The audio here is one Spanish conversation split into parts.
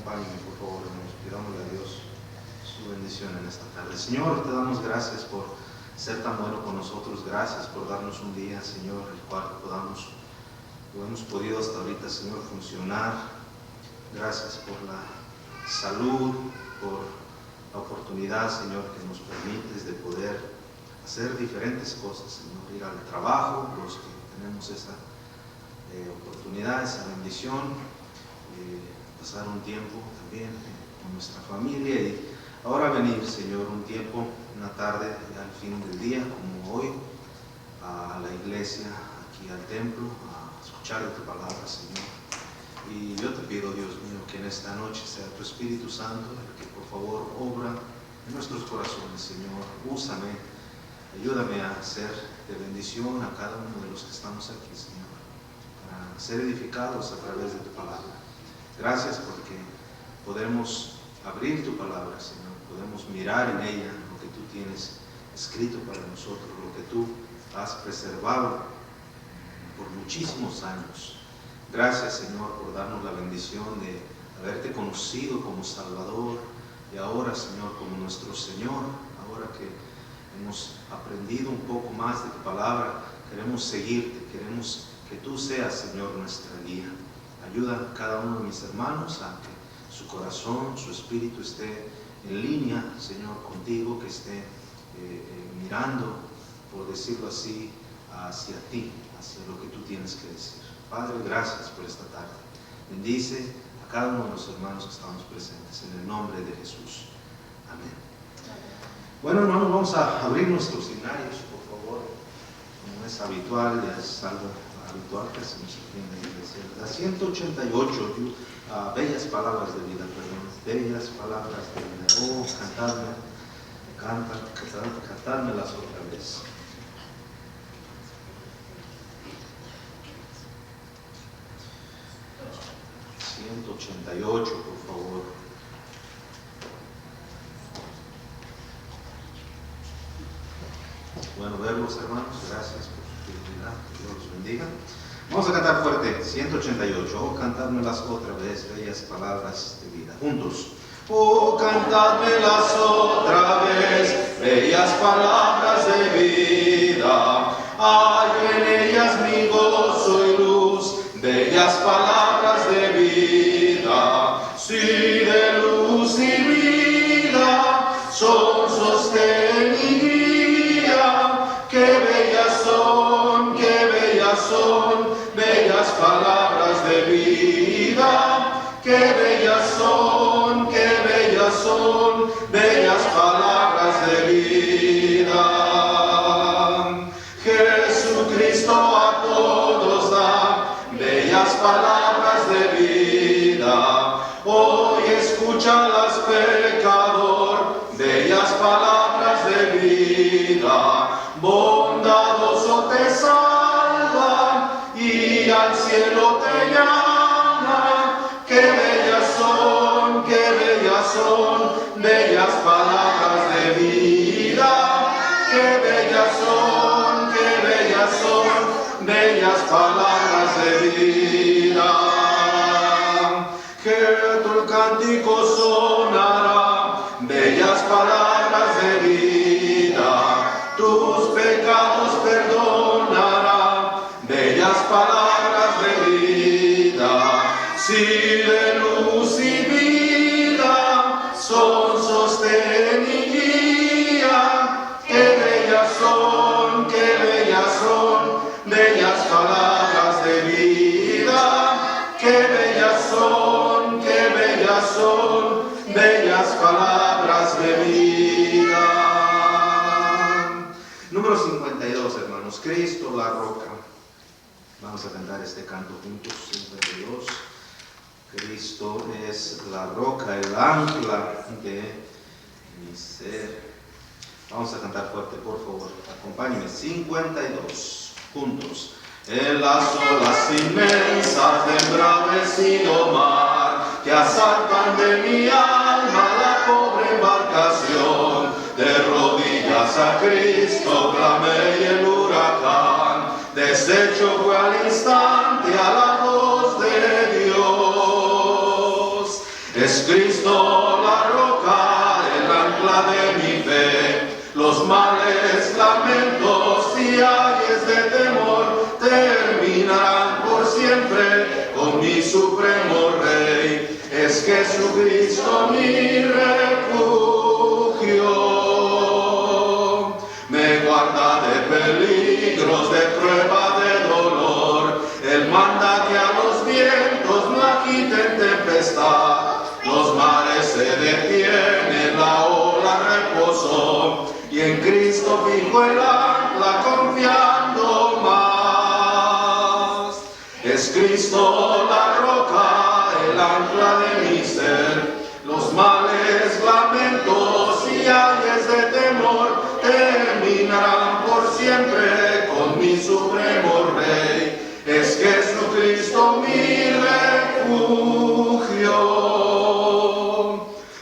acompáñenme, por favor, hermanos. Pidámosle a Dios su bendición en esta tarde. Señor, te damos gracias por ser tan bueno con nosotros. Gracias por darnos un día, Señor, el cual hemos podido hasta ahorita, Señor, funcionar. Gracias por la salud, por la oportunidad, Señor, que nos permites de poder hacer diferentes cosas, Señor, ir al trabajo, los que tenemos esa oportunidad, esa bendición, pasar un tiempo también con nuestra familia y ahora venir, Señor, un tiempo, una tarde, al fin del día, como hoy, a la iglesia, aquí al templo, a escuchar de tu palabra, Señor. Y yo te pido, Dios mío, que en esta noche sea tu Espíritu Santo el que por favor obra en nuestros corazones, Señor. Úsame, ayúdame a ser de bendición a cada uno de los que estamos aquí, Señor, para ser edificados a través de tu palabra. Gracias porque podemos abrir tu palabra, Señor, podemos mirar en ella lo que tú tienes escrito para nosotros, lo que tú has preservado por muchísimos años. Gracias, Señor, por darnos la bendición de haberte conocido como Salvador y ahora, Señor, como nuestro Señor. Ahora que hemos aprendido un poco más de tu palabra, queremos seguirte, queremos que tú seas, Señor, nuestra guía. Ayuda a cada uno de mis hermanos a que su corazón, su espíritu esté en línea, Señor, contigo, que esté mirando, por decirlo así, hacia ti, hacia lo que tú tienes que decir. Padre, gracias por esta tarde. Bendice a cada uno de los hermanos que estamos presentes, en el nombre de Jesús. Amén. Bueno, hermanos, vamos a abrir nuestros himnarios, por favor. Como es habitual, ya es algo habitual que hacemos aquí en la iglesia. La 188, bellas palabras de vida, perdón. Bellas palabras de vida. Oh, cantádmelas otra vez. 188, por favor. Bueno verlos, hermanos, gracias por su fidelidad, que Dios los bendiga. Vamos a cantar fuerte, 188. Oh, cantádmelas otra vez, bellas palabras de vida. Juntos. Oh, cantádmelas otra vez, bellas palabras de vida. Hay en ellas mi gozo y luz, bellas palabras de vida. Sí, de luz y vida, son sostén y guía. Qué bellas son, bellas palabras de vida. Qué bellas son, bellas palabras de vida. Jesucristo a todos da bellas palabras de vida. Hoy escúchalas, pecador, bellas palabras de vida. Bondadoso te salva y al cielo te llama. Qué bellas son, bellas palabras de vida. Qué bellas son, bellas palabras de vida. Que tu cántico sonará, bellas palabras de vida. Tus pecados perdonará, bellas palabras de vida. Si de luz y vida son sostén y guía. Qué bellas son, bellas palabras de vida. Qué bellas son, bellas palabras de vida. Número 52, hermanos. Cristo la roca. Vamos a cantar este canto juntos. 52. Cristo es la roca, el ancla de mi ser. Vamos a cantar fuerte, por favor. Acompáñenme. 52. Juntos. En las olas inmensas de embravecido mar, que asaltan de mi alma la pobre embarcación, de rodillas a Cristo clamé y el huracán deshecho fue al instante a la voz de Dios. Cristo la roca, el ancla de mi fe. Los males, lamentos y ayes de temor terminarán por siempre con mi supremo Rey. Es Jesucristo mi refugio. Me guarda de peligros, de prueba, de dolor. Él manda que a los vientos no agiten tempestad. Los mares se detienen, la ola reposó. Y en Cristo fijo el ancla confiando más. Es Cristo la roca, el ancla de mi ser. Los males, lamentos y ayes de temor terminarán por siempre con mi supremo Rey. Es Jesucristo mi refugio,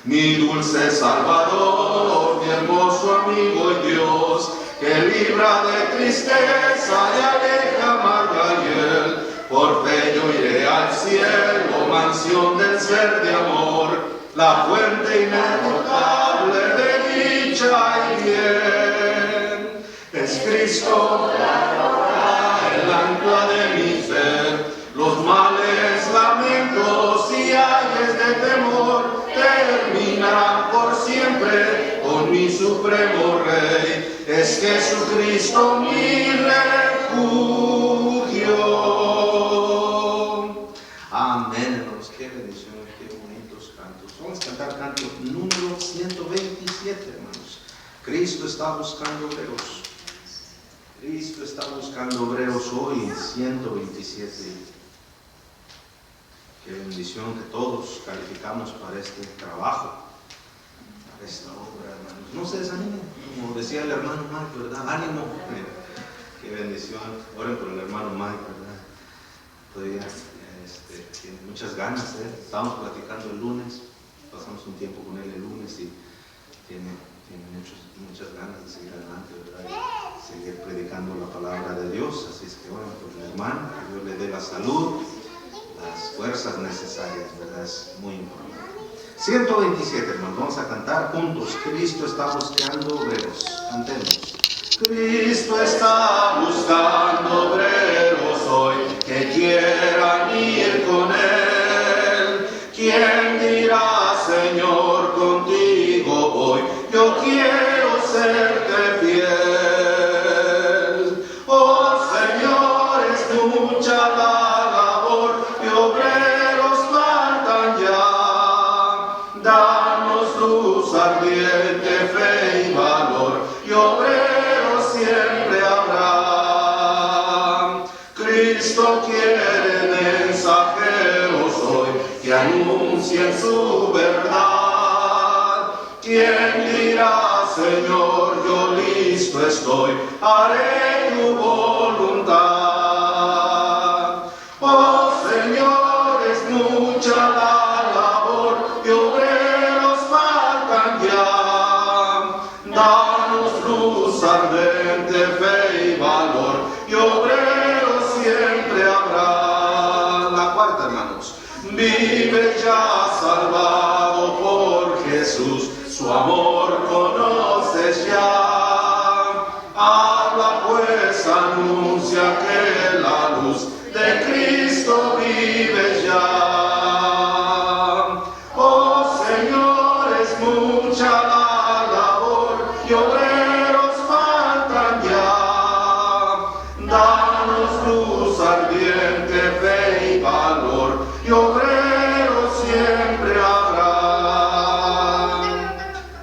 mi dulce Salvador, mi hermoso amigo y Dios, que libra de tristeza y aleja amarga hiel. Por fe yo iré al cielo, mansión del ser de amor, la fuente inagotable de dicha y bien. Es Cristo la roca, el ancla de mi ser. Los males, lamentos y ayes de temor terminarán por siempre con mi supremo Rey. Es Jesucristo mi refugio. Amén, hermanos. Qué bendición, qué bonitos cantos. Vamos a cantar canto número 127, hermanos. Cristo está buscando obreros. Cristo está buscando obreros hoy, 127. Qué bendición que todos calificamos para este trabajo, para esta obra, hermanos. No se desanimen, como decía el hermano Mike, ¿verdad? Ánimo. Qué bendición. Oren por el hermano Mike, ¿verdad? Todavía tiene muchas ganas. Estábamos platicando el lunes, pasamos un tiempo con él el lunes y tiene muchas ganas de seguir adelante, ¿verdad? Y seguir predicando la palabra de Dios. Así es que oren por el hermano, que Dios le dé la salud, las fuerzas necesarias, ¿verdad? Es muy importante. 127, hermanos, vamos a cantar juntos. Cristo está buscando obreros. Cantemos. Cristo está buscando obreros hoy que quieran ir con Él. ¿Quién dirá, Señor, contigo hoy? Yo quiero serte fiel. Oh Señor, es mucha la labor y obreros faltan ya. Danos luz ardiente, fe y valor, y obreros siempre habrá. Cristo quiere mensajeros hoy que anuncien su verdad. ¿Quién dirá, Señor, yo listo estoy, haré tu voluntad? Oh Señor, es mucha la labor y obreros faltan ya. Danos luz ardente, fe y valor, y obreros siempre habrá. La cuarta, hermanos. Vive ya salvado por Jesús, su amor conoces ya. Habla pues, anuncia que la luz de Cristo vive ya. Oh Señor, es mucha la labor y obreros faltan ya. Danos luz ardiente, fe y valor, y obreros siempre habrá.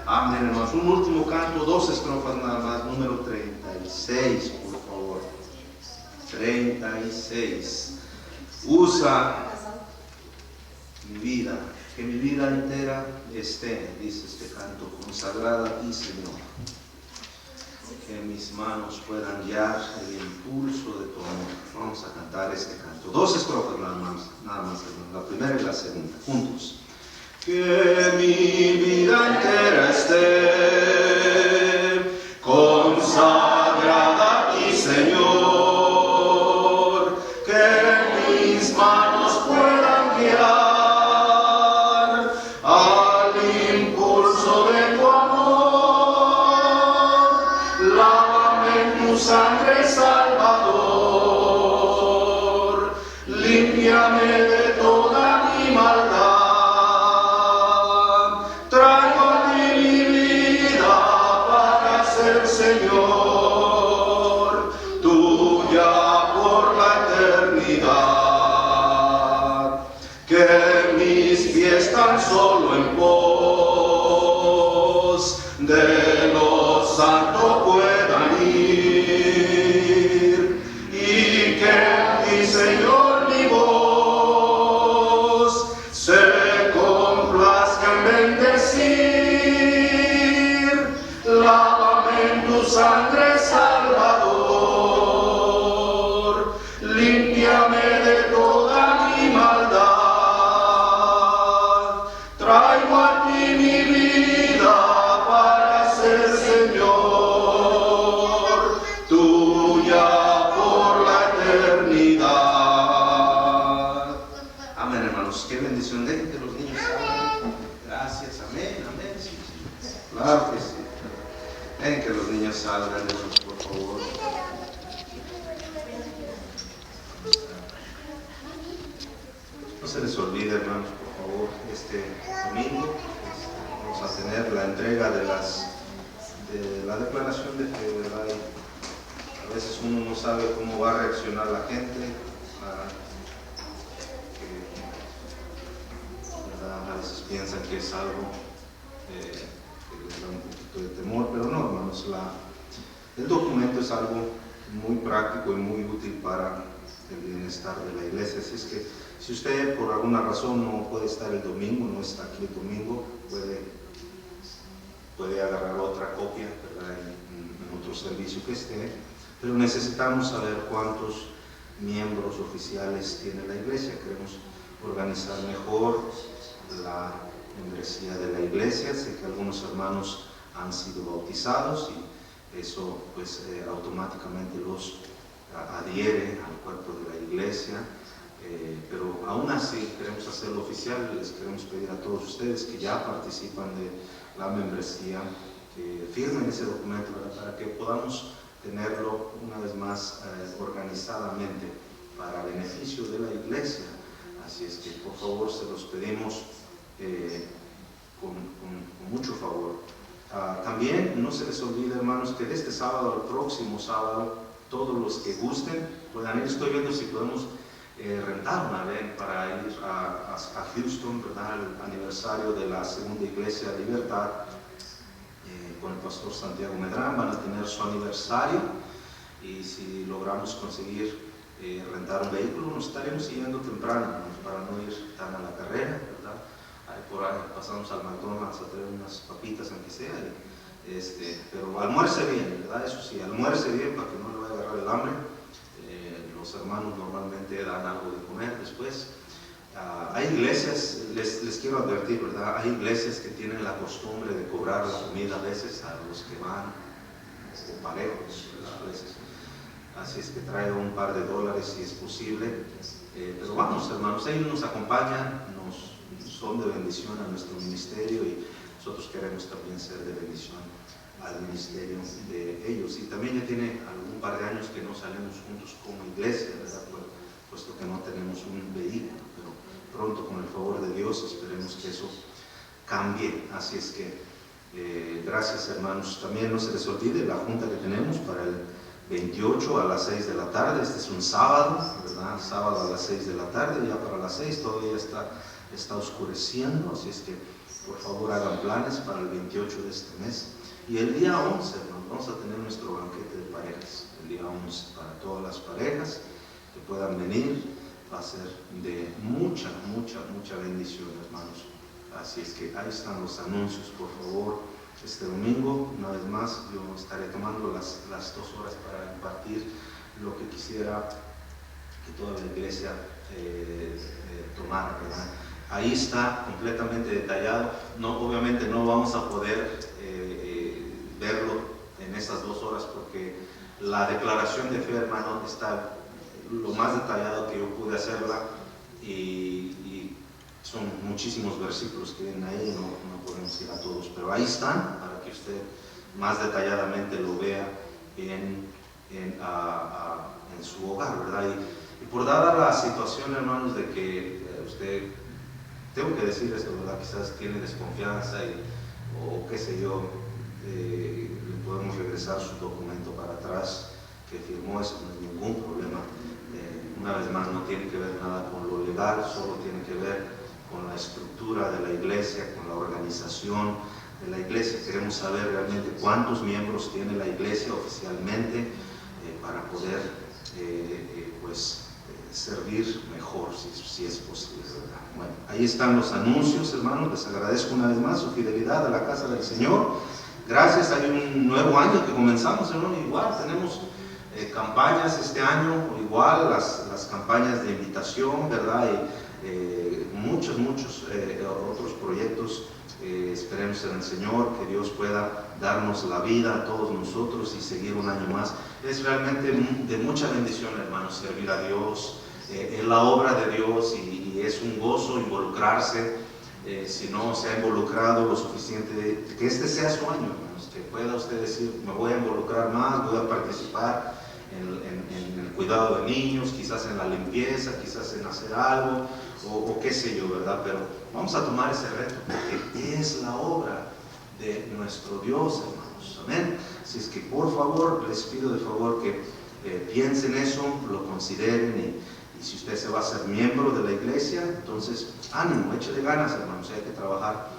Amén, hermanos. Un último canto, 2 estrofas nada más, número 36, por favor. 36. Usa mi vida, que mi vida entera esté, dice este canto, consagrada a ti, Señor. Que mis manos puedan guiar el impulso de tu amor. Vamos a cantar este canto. 2 estrofas nada más, hermanos. La primera y la segunda, juntos. Que mi vida entera esté consagrada a ti, Señor. Que mis manos puedan guiar tu sangre, Salvador, límpiame de toda mi maldad. Traigo a ti mi vida para ser Señor, tuya por la eternidad. Que mis pies tan solo en pos de lo santo puedan ir, y que en ti, Señor, mi voz se complazca en bendecir. Lávame en tu sangre, Salvador, límpiame de toda mi maldad. Traigo a ti mi vida para ser Señor, tuya por la eternidad. Amén, hermanos. Qué bendición. Dejen que los niños salgan. Gracias. Amén, amén. Sí, sí. Claro que sí. Dejen que los niños salgan, hermanos, por favor. No se les olvide, hermanos, por favor, este domingo vamos a tener la entrega de la declaración de fe, ¿verdad? Y a veces uno no sabe cómo va a reaccionar la gente, ¿verdad? A veces piensan que es algo que les da un poquito de temor, pero no, hermanos, el documento es algo muy práctico y muy útil para el bienestar de la iglesia. Así es que si usted por alguna razón no puede estar el domingo, no está aquí el domingo, puede agarrar otra copia, ¿verdad? en otro servicio que esté, pero necesitamos saber cuántos miembros oficiales tiene la iglesia. Queremos organizar mejor la membresía de la iglesia. Sé que algunos hermanos han sido bautizados y eso pues automáticamente los adhiere al cuerpo de la iglesia, pero aún así queremos hacerlo oficial. Les queremos pedir a todos ustedes que ya participan de la membresía que firmen ese documento, ¿verdad? Para que podamos tenerlo una vez más organizadamente para beneficio de la iglesia. Así es que por favor se los pedimos con mucho favor. También no se les olvide, hermanos, que de este sábado al próximo sábado todos los que gusten puedan ir. Estoy viendo si podemos rentar una van para ir a Houston, ¿verdad? El aniversario de la segunda iglesia Libertad con el pastor Santiago Medrán. Van a tener su aniversario y si logramos conseguir rentar un vehículo, nos estaremos siguiendo temprano, ¿no? Para no ir tan a la carrera, ¿verdad? Por ahí pasamos al McDonald's a traer unas papitas, aunque sea, pero almuerce bien, ¿verdad? Eso sí, almuerce bien para que no le vaya a agarrar el hambre. Los hermanos normalmente dan algo de comer después. Hay iglesias, les quiero advertir, ¿verdad? Hay iglesias que tienen la costumbre de cobrar la comida a veces a los que van parejos, ¿verdad? A veces. Así es que trae un par de dólares si es posible. Pero vamos, hermanos, ellos nos acompañan, son de bendición a nuestro ministerio y nosotros queremos también ser de bendición al ministerio de ellos. Y también ya tiene algún par de años que no salimos juntos como iglesia, ¿verdad? Puesto que no tenemos un vehículo, pero pronto con el favor de Dios esperemos que eso cambie. Así es que gracias, hermanos. También no se les olvide la junta que tenemos para el 28 a las 6 de la tarde. Este es un sábado, ¿verdad? Sábado a las 6 de la tarde, ya para las 6 todavía está oscureciendo, así es que por favor hagan planes para el 28 de este mes. Y el día 11 vamos a tener nuestro banquete de parejas, el día 11 para todas las parejas que puedan venir. Va a ser de mucha bendición, hermanos. Así es que ahí están los anuncios, por favor. Este domingo, una vez más, yo estaré tomando las 2 horas para impartir lo que quisiera que toda la iglesia tomara, ¿verdad? Ahí está completamente detallado. Obviamente no vamos a poder verlo en esas 2 horas porque la declaración de fe, hermano, está lo más detallado que yo pude hacerla y son muchísimos versículos que vienen ahí, no podemos ir a todos, pero ahí están para que usted más detalladamente lo vea en en su hogar, ¿verdad? Y por dada la situación, hermanos, de que usted, tengo que decir esto, ¿verdad? Quizás tiene desconfianza o qué sé yo, le podemos regresar su documento para atrás que firmó, eso no es ningún problema. Una vez más, no tiene que ver nada con lo legal, solo tiene que ver con la estructura de la iglesia, con la organización de la iglesia. Queremos saber realmente cuántos miembros tiene la iglesia oficialmente para poder servir mejor, si es posible, ¿verdad? Bueno, ahí están los anuncios, hermanos. Les agradezco una vez más su fidelidad a la casa del Señor. Gracias, hay un nuevo año que comenzamos, hermano. Igual tenemos campañas este año, igual las campañas de invitación, ¿verdad? Y muchos otros proyectos. Esperemos en el Señor que Dios pueda darnos la vida a todos nosotros y seguir un año más. Es realmente de mucha bendición, hermanos, servir a Dios, en la obra de Dios, y es un gozo involucrarse. Si no se ha involucrado lo suficiente, que este sea su año, hermanos, que pueda usted decir: me voy a involucrar más, voy a participar en el cuidado de niños, quizás en la limpieza, quizás en hacer algo, o qué sé yo, ¿verdad? Pero vamos a tomar ese reto, porque es la obra de nuestro Dios, hermanos. Amén. Así es que por favor, les pido de favor que piensen eso, lo consideren, y si usted se va a ser miembro de la iglesia, entonces ánimo, échale ganas, hermanos, hay que trabajar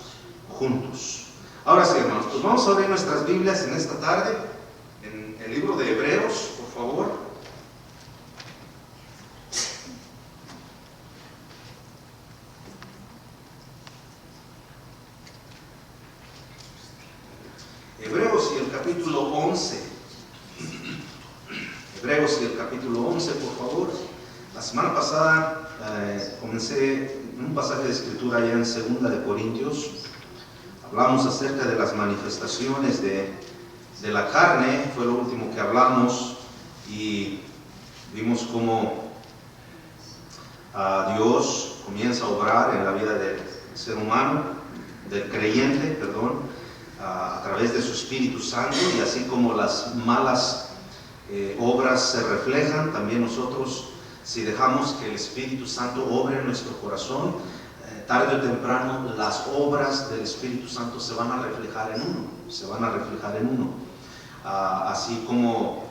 juntos. Ahora sí, hermanos, pues vamos a abrir nuestras Biblias en esta tarde, en el libro de Hebreos, por favor. Hebreos y el capítulo 11. Hebreos y el capítulo 11, por favor. La semana pasada comencé un pasaje de escritura allá en 2 de Corintios. Hablamos acerca de las manifestaciones de la carne, fue lo último que hablamos, y vimos cómo Dios comienza a obrar en la vida del ser humano, del creyente, a través de su Espíritu Santo, y así como las malas obras se reflejan, también nosotros, si dejamos que el Espíritu Santo obre en nuestro corazón, tarde o temprano las obras del Espíritu Santo se van a reflejar en uno, así como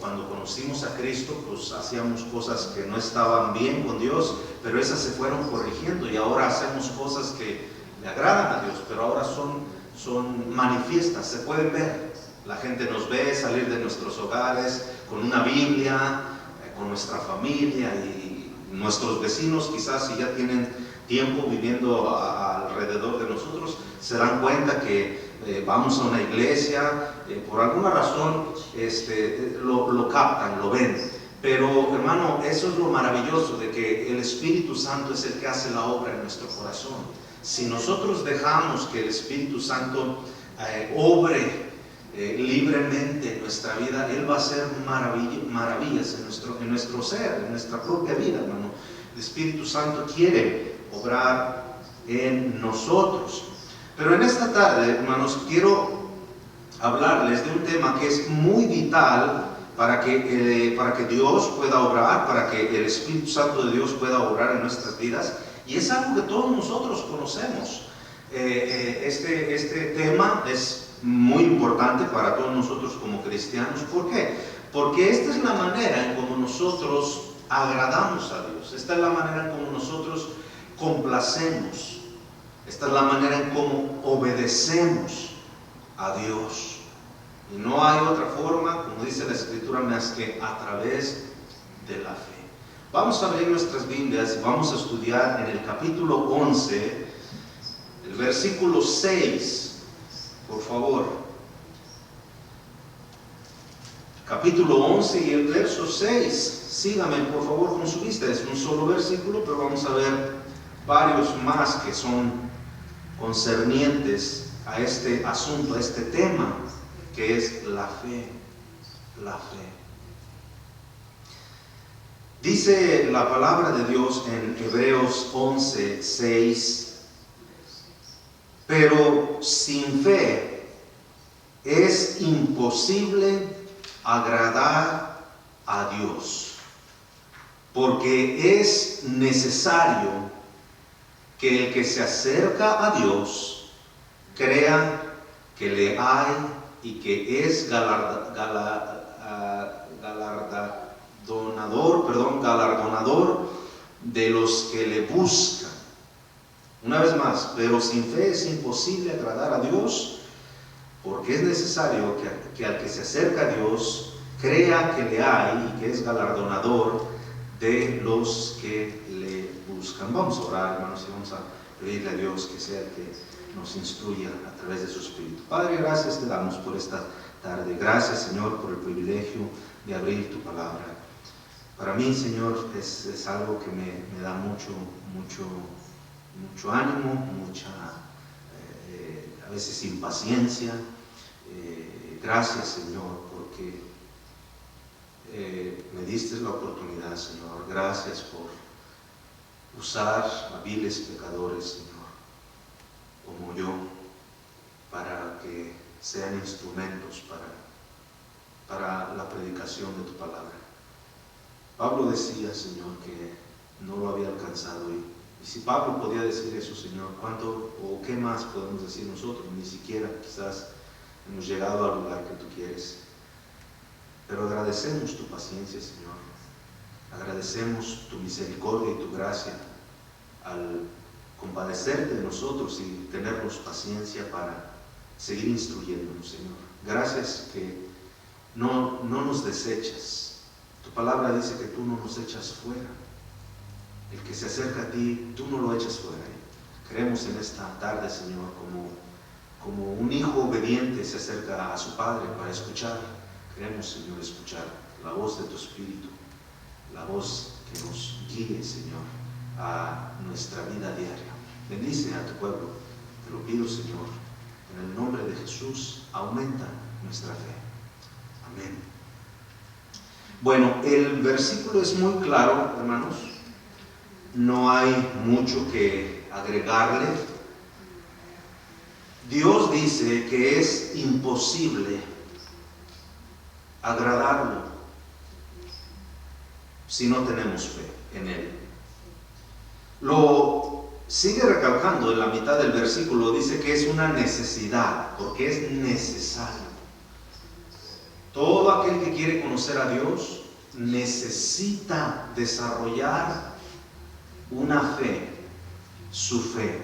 cuando conocimos a Cristo, pues hacíamos cosas que no estaban bien con Dios, pero esas se fueron corrigiendo, y ahora hacemos cosas que le agradan a Dios, pero ahora son manifiestas, se pueden ver. La gente nos ve salir de nuestros hogares con una Biblia, con nuestra familia, y nuestros vecinos, quizás si ya tienen tiempo viviendo alrededor de nosotros, se dan cuenta que vamos a una iglesia, por alguna razón lo captan, lo ven. Pero hermano, eso es lo maravilloso de que el Espíritu Santo es el que hace la obra en nuestro corazón. Si nosotros dejamos que el Espíritu Santo obre libremente en nuestra vida, Él va a hacer maravillas en nuestro ser, en nuestra propia vida, hermano. El Espíritu Santo quiere obrar en nosotros. Pero en esta tarde, hermanos, quiero hablarles de un tema que es muy vital para que Dios pueda obrar, para que el Espíritu Santo de Dios pueda obrar en nuestras vidas. Y es algo que todos nosotros conocemos. Este tema es muy importante para todos nosotros como cristianos. ¿Por qué? Porque esta es la manera en cómo nosotros agradamos a Dios. Esta es la manera en cómo nosotros complacemos. Esta es la manera en cómo obedecemos a Dios. Y no hay otra forma, como dice la Escritura, más que a través de la fe. Vamos a abrir nuestras Biblias y vamos a estudiar en el capítulo 11, el versículo 6, por favor. Capítulo 11 y el verso 6. Sígame, por favor, con su vista. Es un solo versículo, pero vamos a ver varios más que son concernientes a este asunto, a este tema, que es la fe. La fe. Dice la palabra de Dios en Hebreos 11, 6: pero sin fe es imposible agradar a Dios, porque es necesario que el que se acerca a Dios crea que le hay y que es galardonador de los que le buscan. Una vez más, pero sin fe es imposible agradar a Dios, porque es necesario que al que se acerca a Dios crea que le hay y que es galardonador de los que le buscan. Vamos a orar, hermanos, y vamos a pedirle a Dios que sea el que nos instruya a través de su Espíritu. Padre, gracias te damos por esta tarde. Gracias, Señor, por el privilegio de abrir tu palabra. Para mí, Señor, es algo que me da mucho ánimo, mucha, a veces impaciencia. Gracias, Señor, porque me diste la oportunidad, Señor. Gracias por usar a viles pecadores, Señor, como yo, para que sean instrumentos para la predicación de tu palabra. Pablo decía, Señor, que no lo había alcanzado, y si Pablo podía decir eso, Señor, ¿cuánto o qué más podemos decir nosotros? Ni siquiera quizás hemos llegado al lugar que tú quieres. Pero agradecemos tu paciencia, Señor. Agradecemos tu misericordia y tu gracia al compadecerte de nosotros y tenernos paciencia para seguir instruyéndonos, Señor. Gracias que no nos desechas. Tu palabra dice que tú no nos echas fuera. El que se acerca a ti, tú no lo echas fuera. Creemos en esta tarde, Señor, como un hijo obediente se acerca a su padre para escuchar. Queremos, Señor, escuchar la voz de tu Espíritu, la voz que nos guíe, Señor, a nuestra vida diaria. Bendice a tu pueblo, te lo pido, Señor, en el nombre de Jesús. Aumenta nuestra fe. Amén. Bueno, el versículo es muy claro, hermanos. No hay mucho que agregarle. Dios dice que es imposible agradarlo si no tenemos fe en Él. Lo sigue recalcando en la mitad del versículo, dice que es una necesidad, porque es necesario. Todo aquel que quiere conocer a Dios necesita desarrollar una fe, su fe.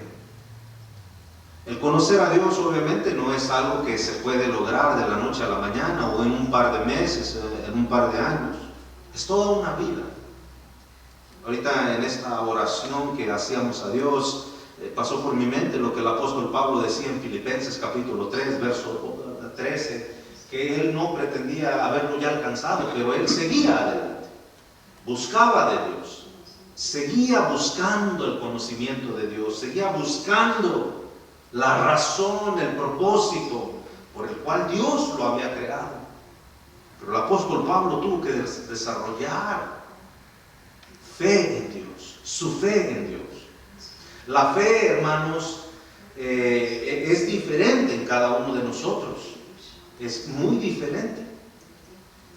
El conocer a Dios obviamente no es algo que se puede lograr de la noche a la mañana o en un par de meses, en un par de años. Es toda una vida. Ahorita en esta oración que hacíamos a Dios, pasó por mi mente lo que el apóstol Pablo decía en Filipenses capítulo 3, verso 13, que él no pretendía haberlo ya alcanzado, pero él seguía adelante, buscaba de Dios, seguía buscando el conocimiento de Dios, seguía buscando la razón, el propósito por el cual Dios lo había creado. Pero el apóstol Pablo tuvo que desarrollar fe en Dios, su fe en Dios. La fe, hermanos, es diferente en cada uno de nosotros. Es muy diferente.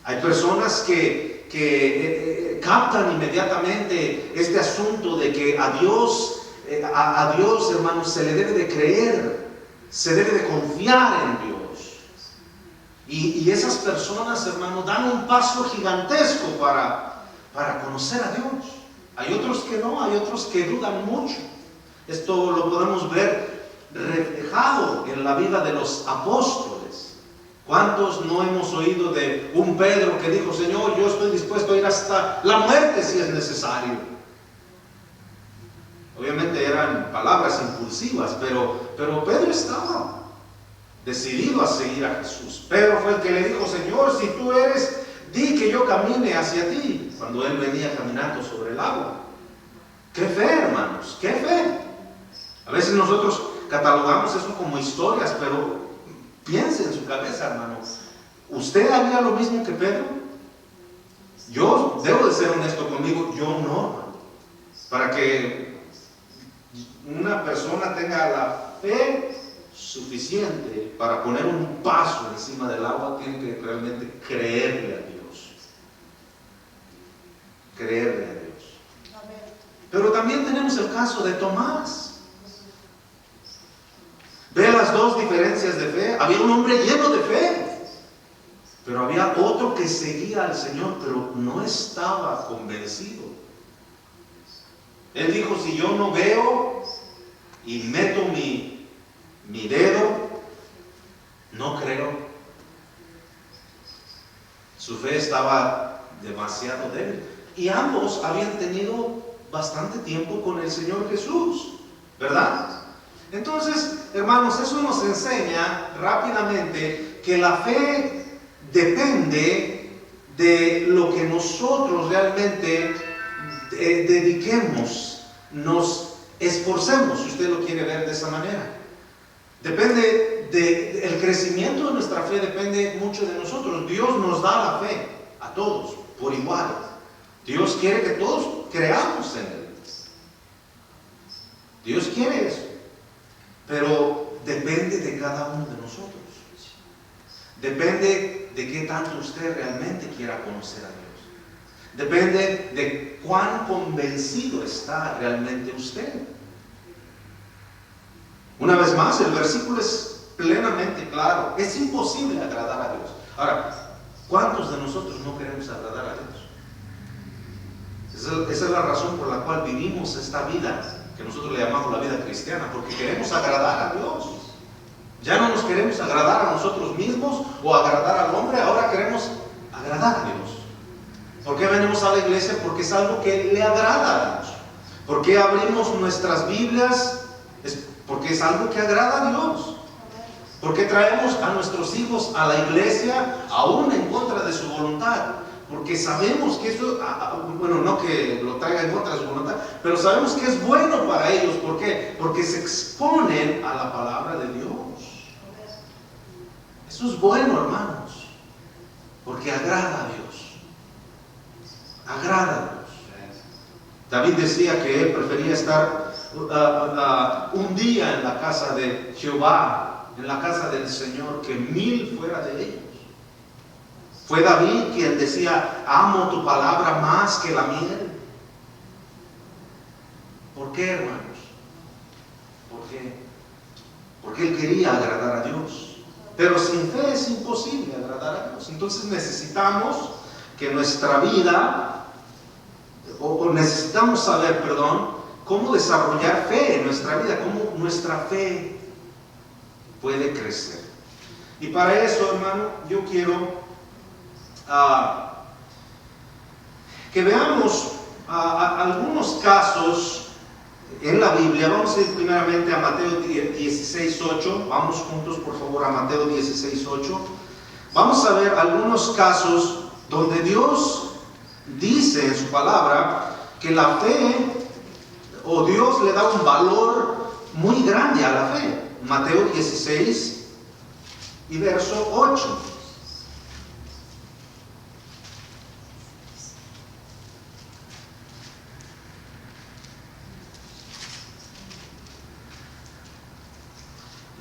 Hay personas que captan inmediatamente este asunto de que a Dios, hermanos, se le debe de creer, se debe de confiar en Dios. Y esas personas, hermanos, dan un paso gigantesco para conocer a Dios. Hay otros que no, hay otros que dudan mucho. Esto lo podemos ver reflejado en la vida de los apóstoles. ¿Cuántos no hemos oído de un Pedro que dijo: Señor, yo estoy dispuesto a ir hasta la muerte si es necesario? Obviamente eran palabras impulsivas, pero Pedro estaba decidido a seguir a Jesús. Pedro fue el que le dijo: Señor, si tú eres, di que yo camine hacia ti, cuando él venía caminando sobre el agua. ¡Qué fe, hermanos! ¡Qué fe! A veces nosotros catalogamos eso como historias, pero piense en su cabeza, hermano. ¿Usted haría lo mismo que Pedro? Yo debo de ser honesto conmigo, yo no, hermano. Para que una persona tenga la fe suficiente para poner un paso encima del agua, tiene que realmente creerle a Dios. Creerle a Dios. Pero también tenemos el caso de Tomás. ¿Ve las dos diferencias de fe? Había un hombre lleno de fe, pero había otro que seguía al Señor, pero no estaba convencido. Él dijo, si yo no veo y meto mi dedo, no creo. Su fe estaba demasiado débil. Y ambos habían tenido bastante tiempo con el Señor Jesús, ¿verdad? Entonces, hermanos, eso nos enseña rápidamente que la fe depende de lo que nosotros realmente dediquemos, nos esforcemos, si usted lo quiere ver de esa manera. Depende el crecimiento de nuestra fe, depende mucho de nosotros. Dios nos da la fe a todos por igual. Dios quiere que todos creamos en Él. Dios quiere eso. Pero depende de cada uno de nosotros. Depende de qué tanto usted realmente quiera conocer a Dios. Depende de cuán convencido está realmente usted. Una vez más, el versículo es plenamente claro. Es imposible agradar a Dios. Ahora, ¿cuántos de nosotros no queremos agradar a Dios? Esa es la razón por la cual vivimos esta vida, que nosotros le llamamos la vida cristiana, porque queremos agradar a Dios. Ya no nos queremos agradar a nosotros mismos o agradar al hombre, ahora queremos agradar a Dios. ¿Por qué venimos a la iglesia? Porque es algo que le agrada a Dios. ¿Por qué abrimos nuestras Biblias? Porque es algo que agrada a Dios. ¿Por qué traemos a nuestros hijos a la iglesia aún en contra de su voluntad? Porque sabemos que eso, bueno, no que lo traiga en contra de su voluntad, pero sabemos que es bueno para ellos. ¿Por qué? Porque se exponen a la palabra de Dios. Eso es bueno, hermanos, porque agrada a Dios. Agrada a Dios. David decía que él prefería estar un día en la casa de Jehová, en la casa del Señor, que 1000 fuera de ellos. Fue David quien decía, amo tu palabra más que la miel. ¿Por qué, hermanos? ¿Por qué? Porque él quería agradar a Dios. Pero sin fe es imposible agradar a Dios. Entonces necesitamos que nuestra vida, o necesitamos saber, cómo desarrollar fe en nuestra vida, cómo nuestra fe puede crecer. Y para eso, hermano, yo quiero que veamos algunos casos en la Biblia. Vamos a ir primeramente a Mateo 16:8. Vamos juntos, por favor, a Mateo 16:8. Vamos a ver algunos casos donde Dios dice en su palabra que la fe, o Dios le da un valor muy grande a la fe. Mateo 16 y verso 8.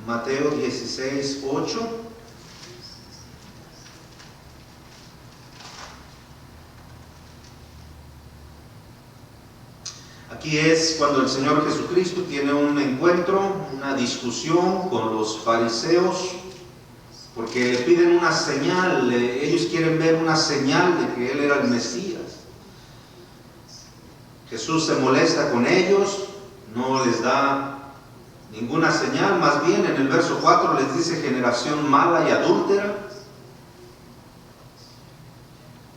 Mateo 16:8. Aquí es cuando el Señor Jesucristo tiene un encuentro, una discusión con los fariseos, porque le piden una señal. Ellos quieren ver una señal de que Él era el Mesías. Jesús se molesta con ellos, no les da ninguna señal. Más bien en el verso 4 les dice generación mala y adúltera.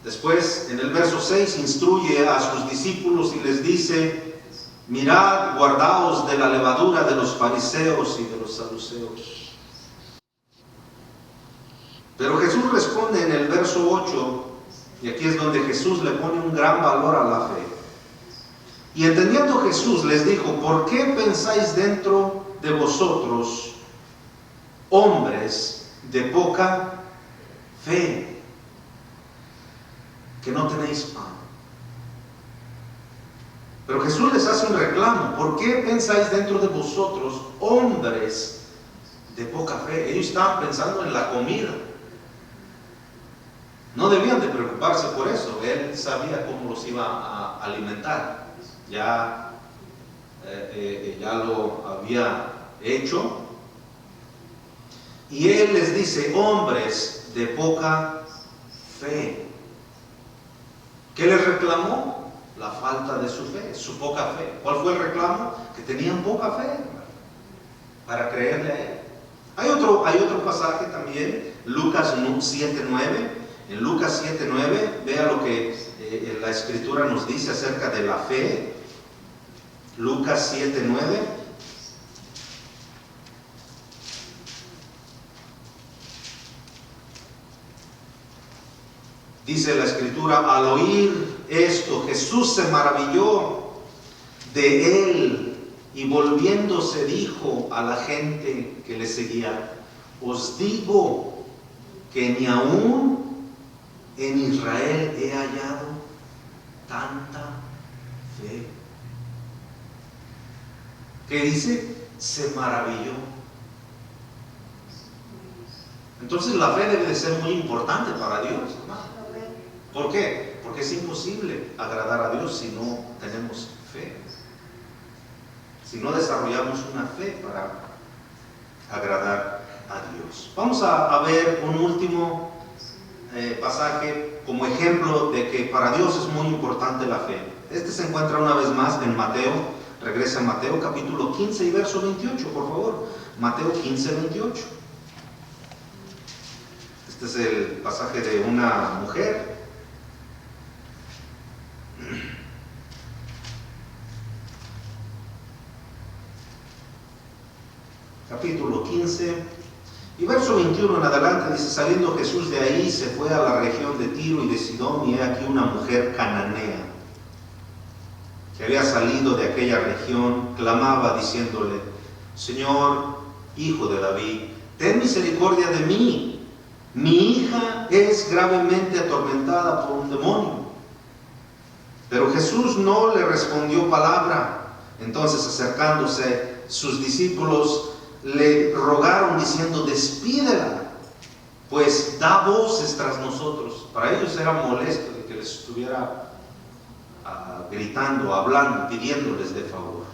Después en el verso 6 instruye a sus discípulos y les dice: mirad, guardaos de la levadura de los fariseos y de los saduceos. Pero Jesús responde en el verso 8, y aquí es donde Jesús le pone un gran valor a la fe. Y entendiendo Jesús les dijo: ¿por qué pensáis dentro de vosotros, hombres de poca fe, que no tenéis pan? Pero Jesús les hace un reclamo: ¿por qué pensáis dentro de vosotros, hombres de poca fe. Ellos estaban pensando en la comida. No debían de preocuparse por eso. Él sabía cómo los iba a alimentar. Ya lo había hecho. Y él les dice: hombres de poca fe. ¿Qué les reclamó? La falta de su fe, su poca fe. ¿Cuál fue el reclamo? Que tenían poca fe para creerle a él. Hay otro pasaje también, Lucas 7:9. En Lucas 7:9, vea lo que la Escritura nos dice acerca de la fe. Lucas 7:9. Dice la Escritura: al oír esto, Jesús se maravilló de él y volviéndose dijo a la gente que le seguía: os digo que ni aún en Israel he hallado tanta fe. ¿Qué dice? Se maravilló. Entonces la fe debe de ser muy importante para Dios, hermano. ¿Por qué? Porque es imposible agradar a Dios si no tenemos fe. Si no desarrollamos una fe para agradar a Dios. Vamos a ver un último pasaje como ejemplo de que para Dios es muy importante la fe. Este se encuentra una vez más en Mateo. Regresa a Mateo capítulo 15 y verso 28, por favor. Mateo 15, 28. Este es el pasaje de una mujer. Capítulo 15 y verso 21 en adelante dice: saliendo Jesús de ahí, se fue a la región de Tiro y de Sidón, y he aquí una mujer cananea que había salido de aquella región, clamaba diciéndole: Señor, hijo de David, ten misericordia de mí, mi hija es gravemente atormentada por un demonio. Pero Jesús no le respondió palabra. Entonces, acercándose, sus discípulos le rogaron diciendo: despídela, pues da voces tras nosotros. Para ellos era molesto de que les estuviera gritando, hablando, pidiéndoles de favor.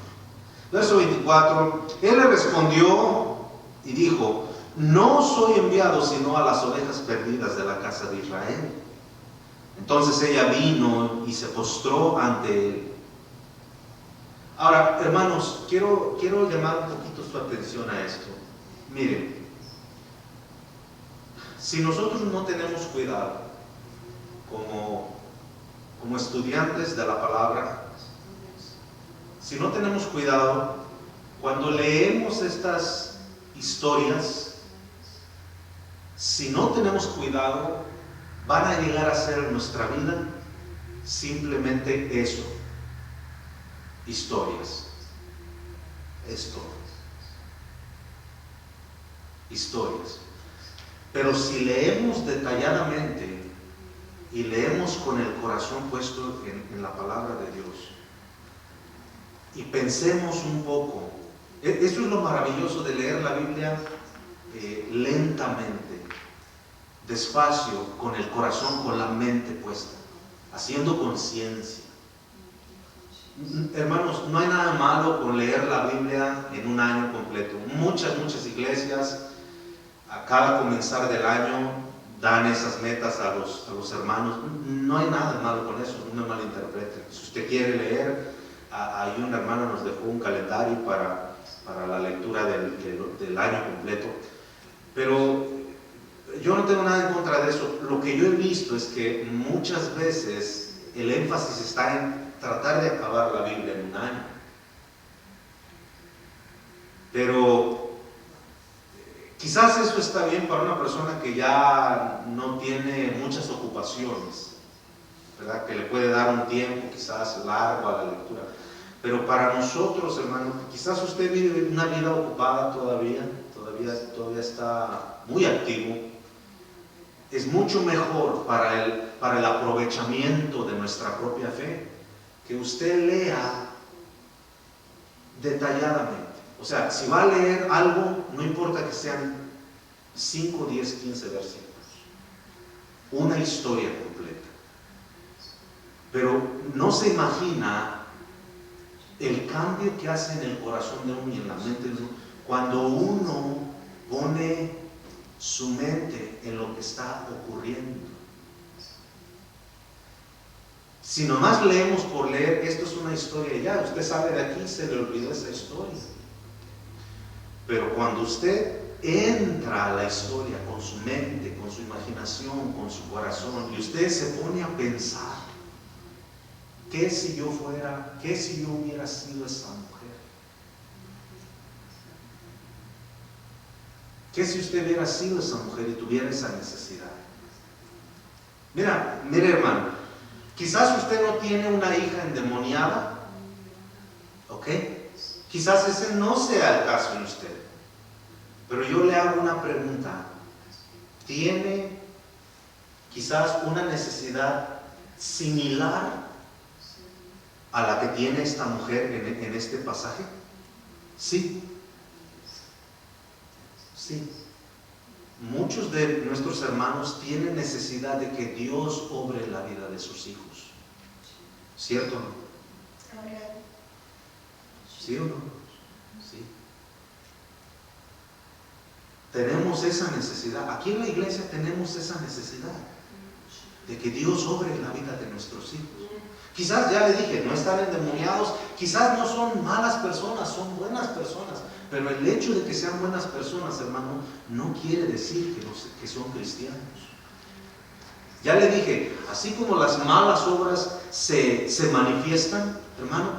Verso 24, él le respondió y dijo: no soy enviado sino a las ovejas perdidas de la casa de Israel. Entonces ella vino y se postró ante él. Ahora, hermanos, quiero llamar un poquito su atención a esto. Miren, si nosotros no tenemos cuidado como estudiantes de la palabra, si no tenemos cuidado, cuando leemos estas historias, si no tenemos cuidado, van a llegar a ser en nuestra vida simplemente eso: historias. Pero si leemos detalladamente y leemos con el corazón puesto en la palabra de Dios y pensemos un poco, eso es lo maravilloso de leer la Biblia lentamente, despacio, con el corazón, con la mente puesta, haciendo conciencia. Hermanos, no hay nada malo con leer la Biblia en un año completo. Muchas iglesias a cada comenzar del año dan esas metas a los hermanos. No hay nada malo con eso, no me malinterpreten. Si usted quiere leer, ahí un hermano nos dejó un calendario para la lectura del año completo. Pero yo no tengo nada en contra de eso. Lo que yo he visto es que muchas veces el énfasis está en tratar de acabar la Biblia en un año. Pero quizás eso está bien para una persona que ya no tiene muchas ocupaciones, ¿verdad? Que le puede dar un tiempo quizás largo a la lectura. Pero para nosotros, hermano, quizás usted vive una vida ocupada todavía está muy activo. Es mucho mejor para el aprovechamiento de nuestra propia fe que usted lea detalladamente. O sea, si va a leer algo, no importa que sean 5, 10, 15 versículos. Una historia completa. Pero no se imagina el cambio que hace en el corazón de uno y en la mente de uno cuando uno pone su mente en lo que está ocurriendo. Si nomás leemos por leer, esto es una historia ya, usted sabe de aquí, se le olvidó esa historia. Pero cuando usted entra a la historia con su mente, con su imaginación, con su corazón, y usted se pone a pensar, ¿qué si yo hubiera sido esa mujer? ¿Qué si usted hubiera sido esa mujer y tuviera esa necesidad? Mire hermano, quizás usted no tiene una hija endemoniada, ¿ok? Quizás ese no sea el caso en usted. Pero yo le hago una pregunta. ¿Tiene quizás una necesidad similar a la que tiene esta mujer en este pasaje? Sí. Sí. Muchos de nuestros hermanos tienen necesidad de que Dios obre en la vida de sus hijos. ¿Cierto o no? ¿Sí o no? Sí. Tenemos esa necesidad. Aquí en la iglesia tenemos esa necesidad de que Dios obre en la vida de nuestros hijos. Quizás, ya le dije, no están endemoniados, quizás no son malas personas, son buenas personas, pero el hecho de que sean buenas personas, hermano, no quiere decir que son cristianos. Ya le dije, así como las malas obras se manifiestan, hermano,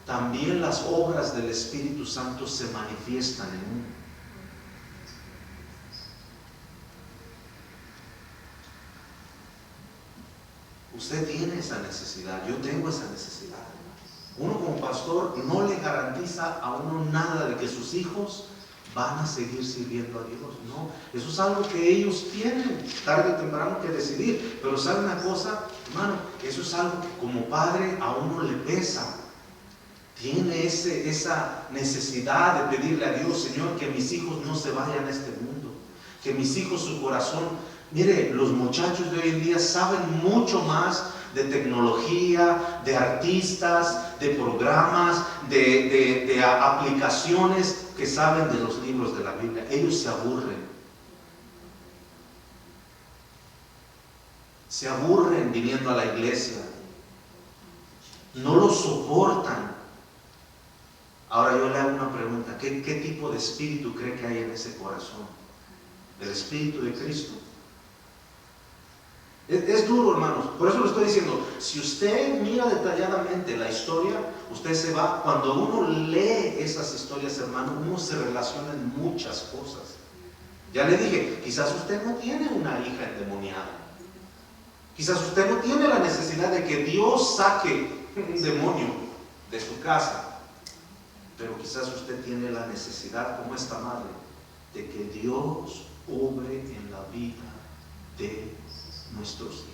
también las obras del Espíritu Santo se manifiestan en uno. Usted tiene esa necesidad, yo tengo esa necesidad. Uno como pastor no le garantiza a uno nada de que sus hijos van a seguir sirviendo a Dios. No, eso es algo que ellos tienen tarde o temprano que decidir. Pero ¿sabe una cosa, hermano? Eso es algo que como padre a uno le pesa. Tiene esa necesidad de pedirle a Dios, Señor, que mis hijos no se vayan a este mundo. Que mis hijos, su corazón... Mire, los muchachos de hoy en día saben mucho más de tecnología, de artistas, de programas, de aplicaciones que saben de los libros de la Biblia. Ellos se aburren. Se aburren viniendo a la iglesia. No lo soportan. Ahora yo le hago una pregunta. ¿Qué tipo de espíritu cree que hay en ese corazón? ¿El espíritu de Cristo? Es duro, hermanos. Por eso lo estoy diciendo. Si usted mira detalladamente la historia, usted se va. Cuando uno lee esas historias, hermano, uno se relaciona en muchas cosas. Ya le dije, quizás usted no tiene una hija endemoniada. Quizás usted no tiene la necesidad de que Dios saque un demonio de su casa. Pero quizás usted tiene la necesidad, como esta madre, de que Dios obre en la vida de nuestros hijos.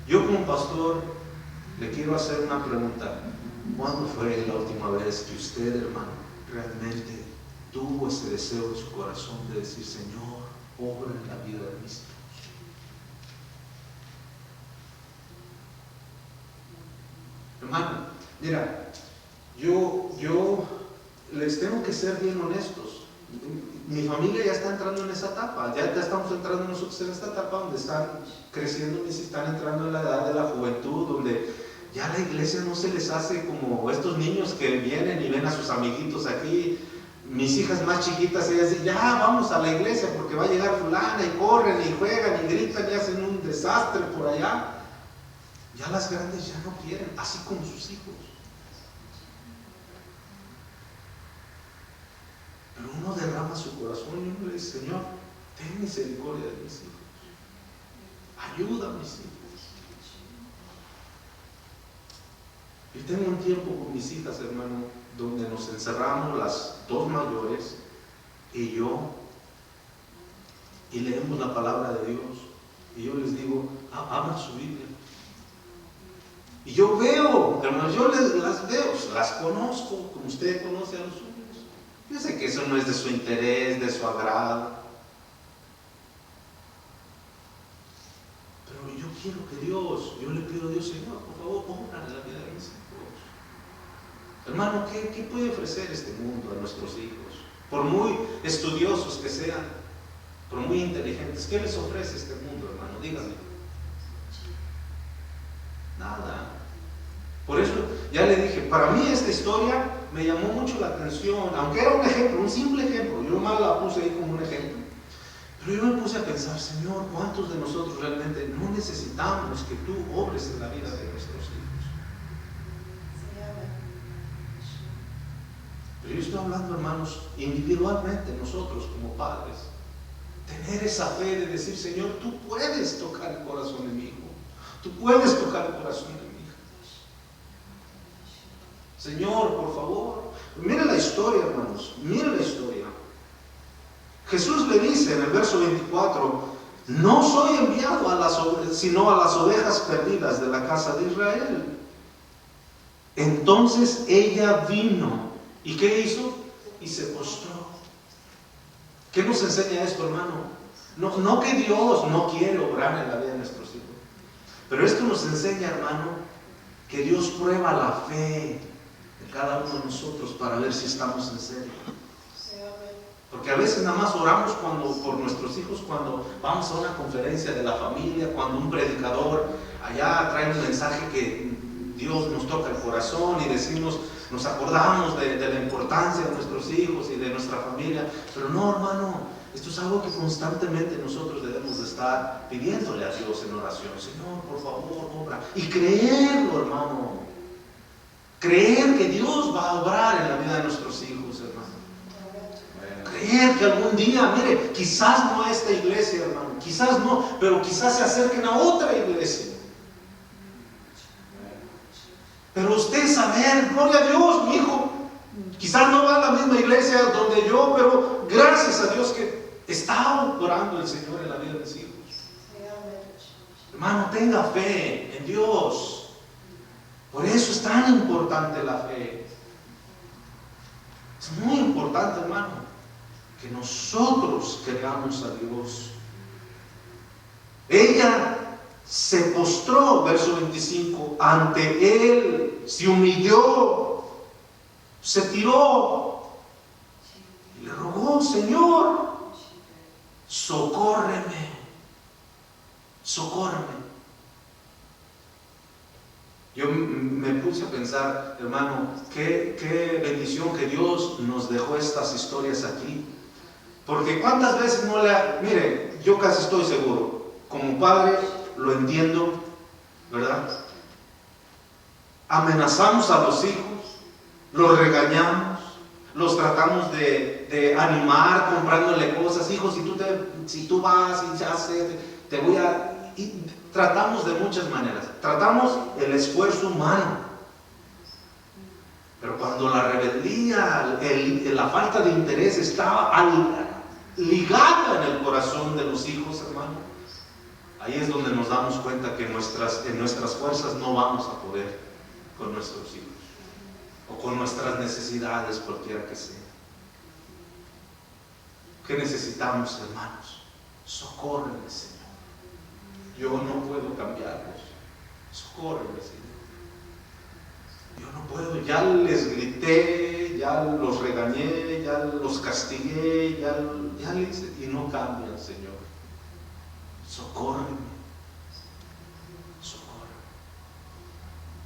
Yo como pastor le quiero hacer una pregunta. ¿Cuándo fue la última vez que usted, hermano, realmente tuvo ese deseo en su corazón de decir, Señor, obra en la vida de mis hijos? Hermano, mira, yo les tengo que ser bien honestos. Mi familia ya está entrando en esa etapa, ya estamos entrando nosotros en esta etapa donde están creciendo, están entrando en la edad de la juventud, donde ya la iglesia no se les hace como estos niños que vienen y ven a sus amiguitos aquí. Mis hijas más chiquitas, ellas dicen, ya vamos a la iglesia porque va a llegar fulana, y corren y juegan y gritan y hacen un desastre por allá. Ya las grandes ya no quieren, así como sus hijos. Pero uno derrama su corazón y uno le dice, Señor, ten misericordia de mis hijos. Ayuda a mis hijos. Yo tengo un tiempo con mis hijas, hermano, donde nos encerramos las dos mayores y yo, y leemos la palabra de Dios. Y yo les digo, abran su Biblia. Y yo veo hermanos, yo las veo, las conozco, como usted conoce a los suyos. Yo sé que eso no es de su interés, de su agrado. Pero yo quiero que yo le pido a Dios, Señor, por favor, obra en la vida de mis hijos. Hermano, ¿qué puede ofrecer este mundo a nuestros hijos? Por muy estudiosos que sean, por muy inteligentes, ¿qué les ofrece este mundo, hermano? Díganme. Nada. Por eso ya le dije, para mí esta historia me llamó mucho la atención, aunque era un ejemplo, un simple ejemplo, yo más la puse ahí como un ejemplo, pero yo me puse a pensar, Señor, ¿cuántos de nosotros realmente no necesitamos que tú obres en la vida de nuestros hijos? Pero yo estoy hablando, hermanos, individualmente, nosotros como padres, tener esa fe de decir, Señor, tú puedes tocar el corazón de mi hijo, tú puedes tocar el corazón de mi hija. Señor, por favor, mire la historia, hermanos, mire la historia. Jesús le dice en el verso 24, no soy enviado sino a las ovejas perdidas de la casa de Israel. Entonces ella vino, ¿y qué hizo? Y se postró. ¿Qué nos enseña esto, hermano? No que Dios no quiere obrar en la vida de nuestros hijos, pero esto nos enseña, hermano, que Dios prueba la fe de cada uno de nosotros para ver si estamos en serio. Porque a veces nada más oramos por nuestros hijos cuando vamos a una conferencia de la familia, cuando un predicador allá trae un mensaje que Dios nos toca el corazón y decimos, nos acordamos de la importancia de nuestros hijos y de nuestra familia. Pero no, hermano, esto es algo que constantemente nosotros debemos de estar pidiéndole a Dios en oración. Señor, por favor, obra. Y creerlo, hermano. Creer que Dios va a obrar en la vida de nuestros hijos, hermano. Creer que algún día, mire, quizás no a esta iglesia, hermano, quizás no, pero quizás se acerquen a otra iglesia. Pero usted saber, gloria a Dios, mi hijo, quizás no va a la misma iglesia donde yo, pero gracias a Dios que está obrando el Señor en la vida de mis hijos. Hermano, tenga fe en Dios. Por eso es tan importante la fe. Es muy importante, hermano, que nosotros creamos a Dios. Ella se postró, verso 25, ante Él, se humilló, se tiró y le rogó, Señor, socórreme, socórreme. Yo me puse a pensar, hermano, qué bendición que Dios nos dejó estas historias aquí. Porque cuántas veces mire, yo casi estoy seguro, como padre lo entiendo, ¿verdad? Amenazamos a los hijos, los regañamos, los tratamos de animar comprándole cosas. Hijos, si tú vas y ya sé, te voy a... Y tratamos de muchas maneras. Tratamos el esfuerzo humano. Pero cuando la rebeldía, la falta de interés está ligada en el corazón de los hijos, hermano, ahí es donde nos damos cuenta que en nuestras fuerzas no vamos a poder con nuestros hijos o con nuestras necesidades, cualquiera que sea. ¿Qué necesitamos, hermanos? Socórreme, Señor. Yo no puedo cambiarlos. Socórreme, Señor. Yo no puedo, ya les grité, ya los regañé, ya los castigué, ya les hice, y no cambian, Señor. Socórreme. Socórreme.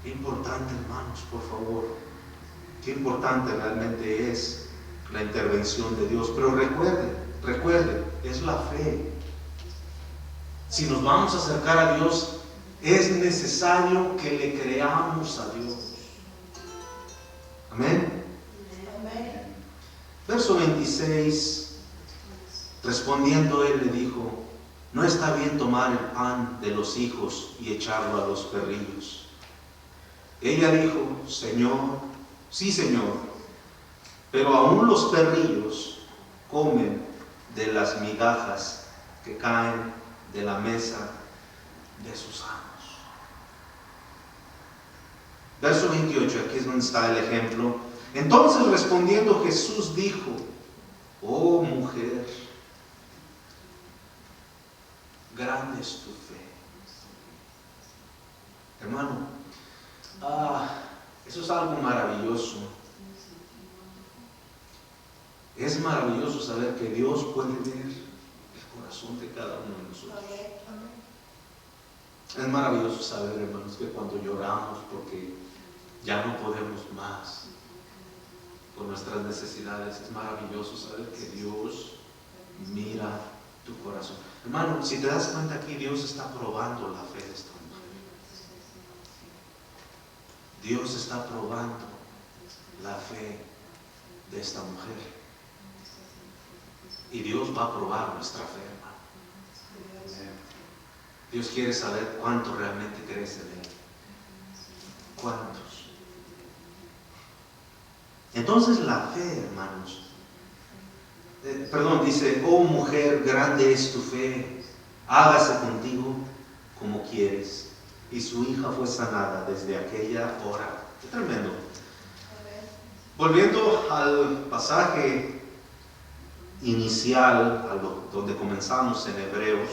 Qué importante, hermanos, por favor. Qué importante realmente es la intervención de Dios. Pero recuerde, es la fe. Si nos vamos a acercar a Dios, es necesario que le creamos a Dios. Amén. Amén. Verso 26, respondiendo él le dijo, no está bien tomar el pan de los hijos y echarlo a los perrillos. Ella dijo, Señor, sí, Señor, pero aún los perrillos comen de las migajas que caen de la mesa de sus amos. Verso 28, aquí es donde está el ejemplo. Entonces respondiendo Jesús dijo: oh mujer, grande es tu fe. Hermano, eso es algo maravilloso. Es maravilloso saber que Dios puede ver el corazón de cada uno de nosotros. Es maravilloso saber, hermanos, que cuando lloramos porque ya no podemos más por nuestras necesidades, es maravilloso saber que Dios mira tu corazón. Hermano, si te das cuenta aquí, Dios está probando la fe de esta mujer. Dios está probando la fe de esta mujer. Y Dios va a probar nuestra fe, hermano. Dios quiere saber cuánto realmente crees en Él. ¿Cuántos? Entonces la fe, hermanos, dice: oh mujer, grande es tu fe, hágase contigo como quieres. Y su hija fue sanada desde aquella hora. Qué tremendo. Volviendo al pasaje inicial, donde comenzamos en Hebreos,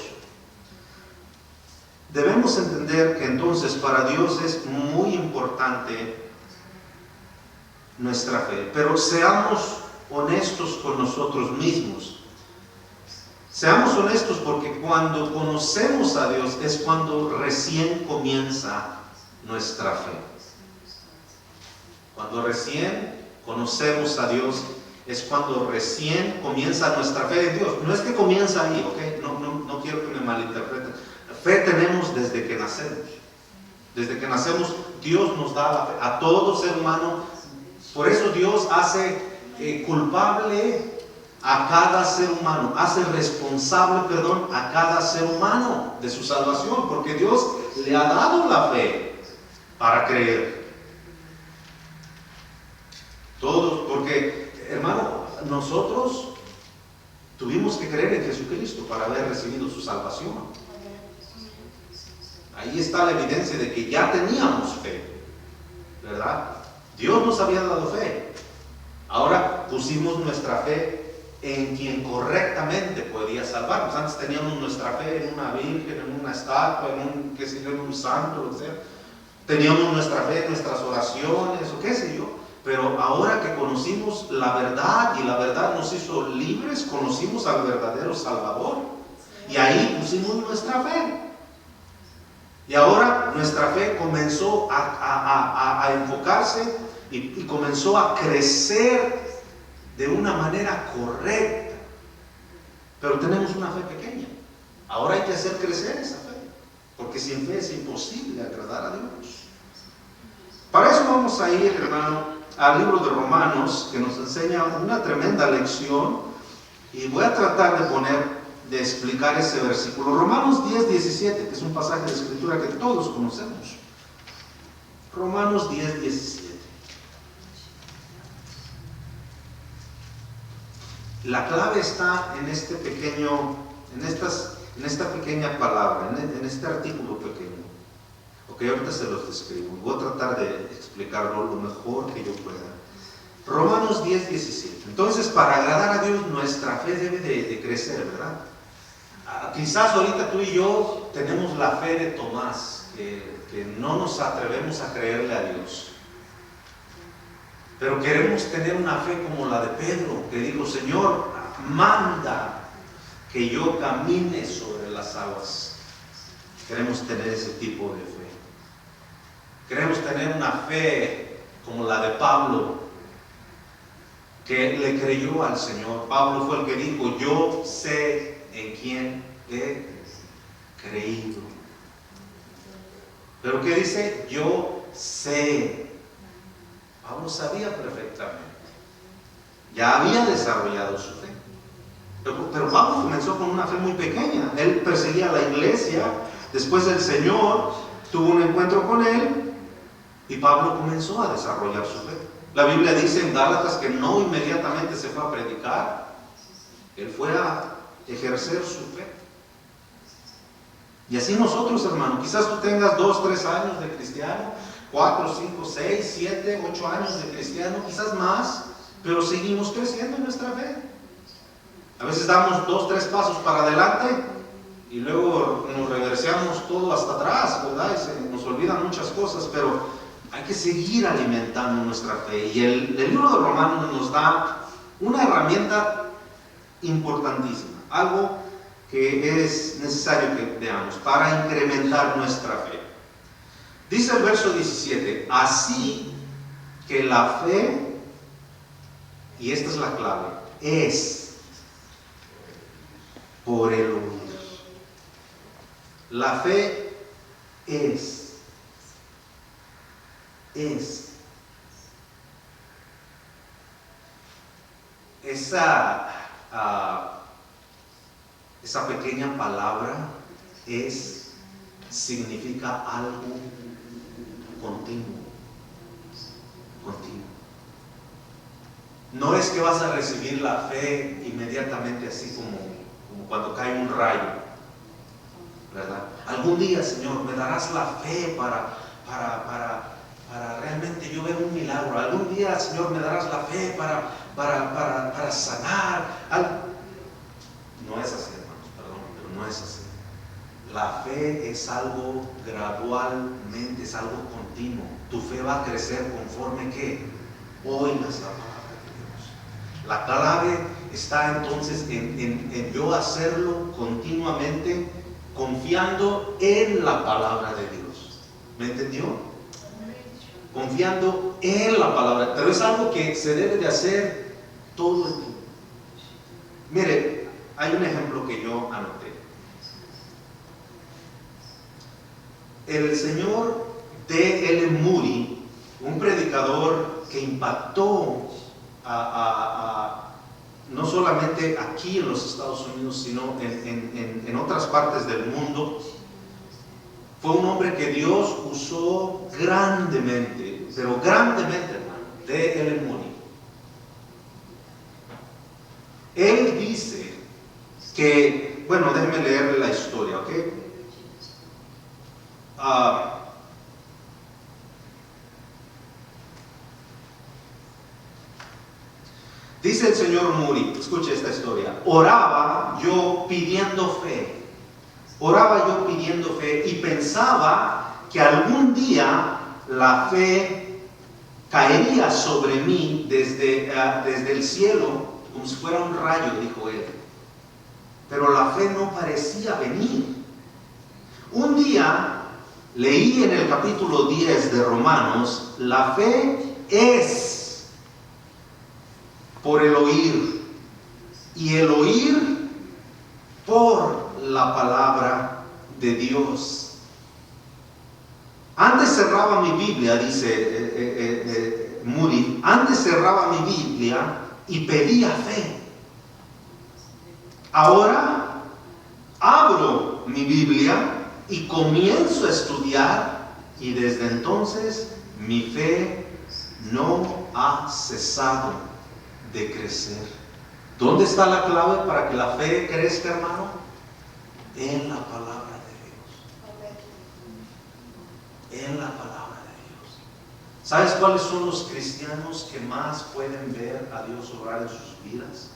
debemos entender que entonces para Dios es muy importante nuestra fe, pero seamos honestos con nosotros mismos. Seamos honestos, porque cuando conocemos a Dios es cuando recién comienza nuestra fe. Cuando recién conocemos a Dios es cuando recién comienza nuestra fe en Dios. No es que comienza ahí, ¿ok? No quiero que me malinterpreten. Fe tenemos desde que nacemos. Desde que nacemos Dios nos da la fe a todo ser humano. Por eso Dios hace culpable a cada ser humano, hace responsable, a cada ser humano de su salvación, porque Dios le ha dado la fe para creer. Todos, porque, hermano, nosotros tuvimos que creer en Jesucristo para haber recibido su salvación. Ahí está la evidencia de que ya teníamos fe, ¿verdad? Dios nos había dado fe. Ahora pusimos nuestra fe en quien correctamente podía salvarnos. Antes teníamos nuestra fe en una virgen, en una estatua, en un santo, lo que sea. Teníamos nuestra fe en nuestras oraciones, o qué sé yo. Pero ahora que conocimos la verdad y la verdad nos hizo libres, conocimos al verdadero Salvador. Y ahí pusimos nuestra fe. Y ahora nuestra fe comenzó a enfocarse y comenzó a crecer de una manera correcta. Pero tenemos una fe pequeña. Ahora hay que hacer crecer esa fe, porque sin fe es imposible agradar a Dios. Para eso vamos a ir, hermano, al libro de Romanos, que nos enseña una tremenda lección, y voy a tratar de explicar ese versículo. Romanos 10:17, que es un pasaje de escritura que todos conocemos. Romanos 10:17. La clave está en esta pequeña palabra, en este artículo pequeño. Ok, ahorita se los describo. Voy a tratar de explicarlo lo mejor que yo pueda. Romanos 10:17. Entonces, para agradar a Dios, nuestra fe debe de crecer, ¿verdad? Quizás ahorita tú y yo tenemos la fe de Tomás, que no nos atrevemos a creerle a Dios. Pero queremos tener una fe como la de Pedro, que dijo: Señor, manda que yo camine sobre las aguas. Queremos tener ese tipo de fe. Queremos tener una fe como la de Pablo, que le creyó al Señor. Pablo fue el que dijo: yo sé en quién he creído. ¿Pero qué dice? Yo sé. Pablo sabía perfectamente. Ya había desarrollado su fe. Pero Pablo comenzó con una fe muy pequeña. Él perseguía a la iglesia. Después el Señor tuvo un encuentro con él y Pablo comenzó a desarrollar su fe. La Biblia dice en Gálatas que no inmediatamente se fue a predicar. Él fue a ejercer su fe. Y así nosotros, hermano, quizás tú tengas 2, 3 años de cristiano, 4, 5, 6, 7, 8 años de cristiano, quizás más, pero seguimos creciendo en nuestra fe. A veces damos 2, 3 pasos para adelante y luego nos regresamos todo hasta atrás, ¿verdad? Y se nos olvidan muchas cosas, pero hay que seguir alimentando nuestra fe. Y el libro de Romanos nos da una herramienta importantísima, algo que es necesario que veamos para incrementar nuestra fe. Dice el verso 17, así que la fe, y esta es la clave, es por el oír. La fe es esa pequeña palabra significa algo continuo. No es que vas a recibir la fe inmediatamente, así como cuando cae un rayo, ¿verdad? Algún día, Señor, me darás la fe para realmente yo ver un milagro. Algún día, Señor, me darás la fe para sanar. No es así, hermanos, perdón, pero no es así. La fe es algo gradualmente, es algo continuo. Tu fe va a crecer conforme que oigas la palabra de Dios. La clave está entonces en yo hacerlo continuamente, confiando en la palabra de Dios. ¿Me entendió? Confiando en la palabra, pero es algo que se debe de hacer todo el tiempo. Mire, hay un ejemplo que yo anoté. El señor D.L. Moody, un predicador que impactó no solamente aquí en los Estados Unidos, sino en otras partes del mundo, fue un hombre que Dios usó grandemente, pero grandemente, hermano, D.L. Moody. Él dice que, bueno, déjenme leerle la historia, ¿ok? Dice el señor Moody, escuche esta historia: oraba yo pidiendo fe y pensaba que algún día la fe caería sobre mí desde el cielo, como si fuera un rayo, dijo él. Pero la fe no parecía venir. Un día leí en el capítulo 10 de Romanos: la fe es por el oír, y el oír por la palabra de Dios. Antes cerraba mi Biblia, dice Moody, antes cerraba mi Biblia y pedía fe. Ahora abro mi Biblia y comienzo a estudiar, y desde entonces mi fe no ha cesado de crecer. ¿Dónde está la clave para que la fe crezca, hermano? En la palabra de Dios. En la palabra de Dios. ¿Sabes cuáles son los cristianos que más pueden ver a Dios obrar en sus vidas?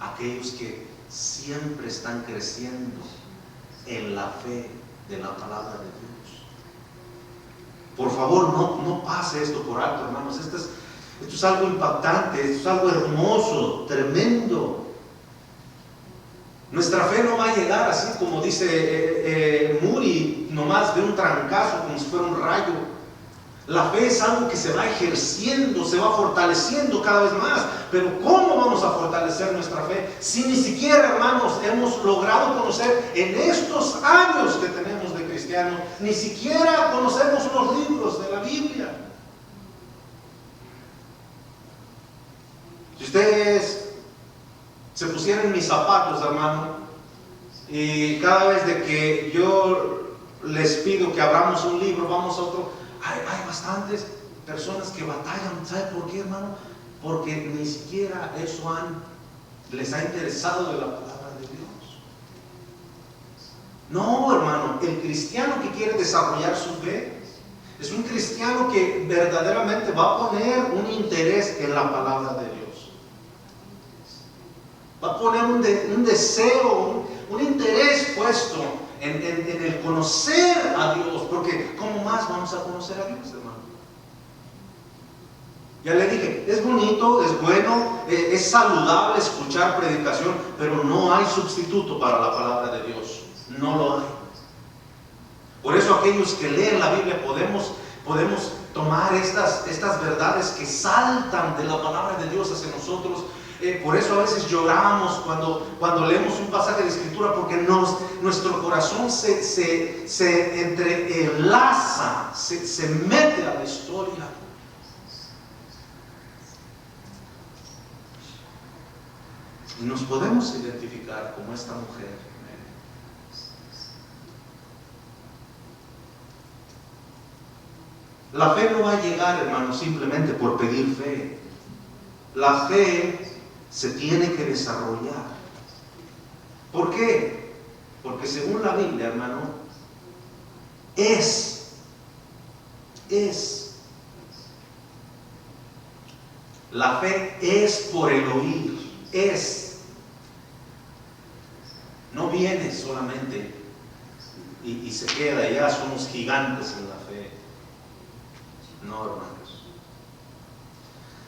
Aquellos que siempre están creciendo en la fe de la palabra de Dios. Por favor, no pase esto por alto, hermanos. Esto es algo impactante, esto es algo hermoso, tremendo. Nuestra fe no va a llegar así como dice Moody, nomás de un trancazo, como si fuera un rayo. La fe es algo que se va ejerciendo, se va fortaleciendo cada vez más. Pero ¿cómo vamos a fortalecer nuestra fe si ni siquiera, hermanos, hemos logrado conocer en estos años que tenemos de cristianos, ni siquiera conocemos los libros de la Biblia? Si ustedes se pusieran en mis zapatos, hermano, y cada vez de que yo les pido que abramos un libro, vamos a otro, hay bastantes personas que batallan. ¿Sabe por qué, hermano? Porque ni siquiera eso les ha interesado de la palabra de Dios. No, hermano, el cristiano que quiere desarrollar su fe Es un cristiano que verdaderamente va a poner un interés en la palabra de Dios. Va a poner un deseo, un interés puesto en el conocer a Dios. Porque ¿cómo más vamos a conocer a Dios, hermano? Ya le dije, es bonito, es bueno, es saludable escuchar predicación, pero no hay sustituto para la palabra de Dios. No lo hay. Por eso aquellos que leen la Biblia podemos tomar estas verdades que saltan de la palabra de Dios hacia nosotros. Por eso a veces lloramos cuando leemos un pasaje de Escritura, porque nuestro corazón se entrelaza, se mete a la historia. Y nos podemos identificar como esta mujer. La fe no va a llegar, hermano, simplemente por pedir fe. La fe se tiene que desarrollar. ¿Por qué? Porque según la Biblia, hermano, la fe es por el oír, no viene solamente y se queda, ya somos gigantes en la fe. No, hermanos.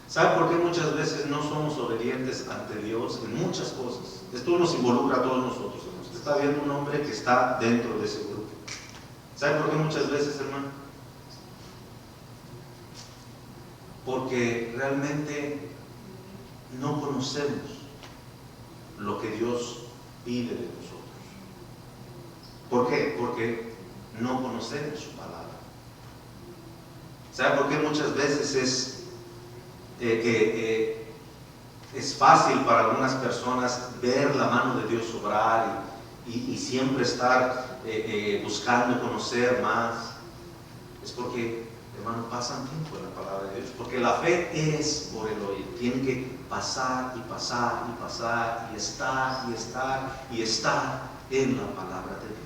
¿Sabe por qué muchas veces no somos obedientes ante Dios en muchas cosas? Esto nos involucra a todos nosotros, hermanos. Usted está viendo un hombre que está dentro de ese grupo. ¿Sabe por qué muchas veces, hermano? Porque realmente no conocemos lo que Dios pide de nosotros. ¿Por qué? Porque no conocemos su palabra. ¿Sabe por qué muchas veces es fácil para algunas personas ver la mano de Dios obrar y siempre estar buscando conocer más? Es porque, hermano, pasan tiempo en la palabra de Dios. Porque la fe es por el oír. Tiene que pasar y pasar y pasar y estar y estar y estar en la palabra de Dios.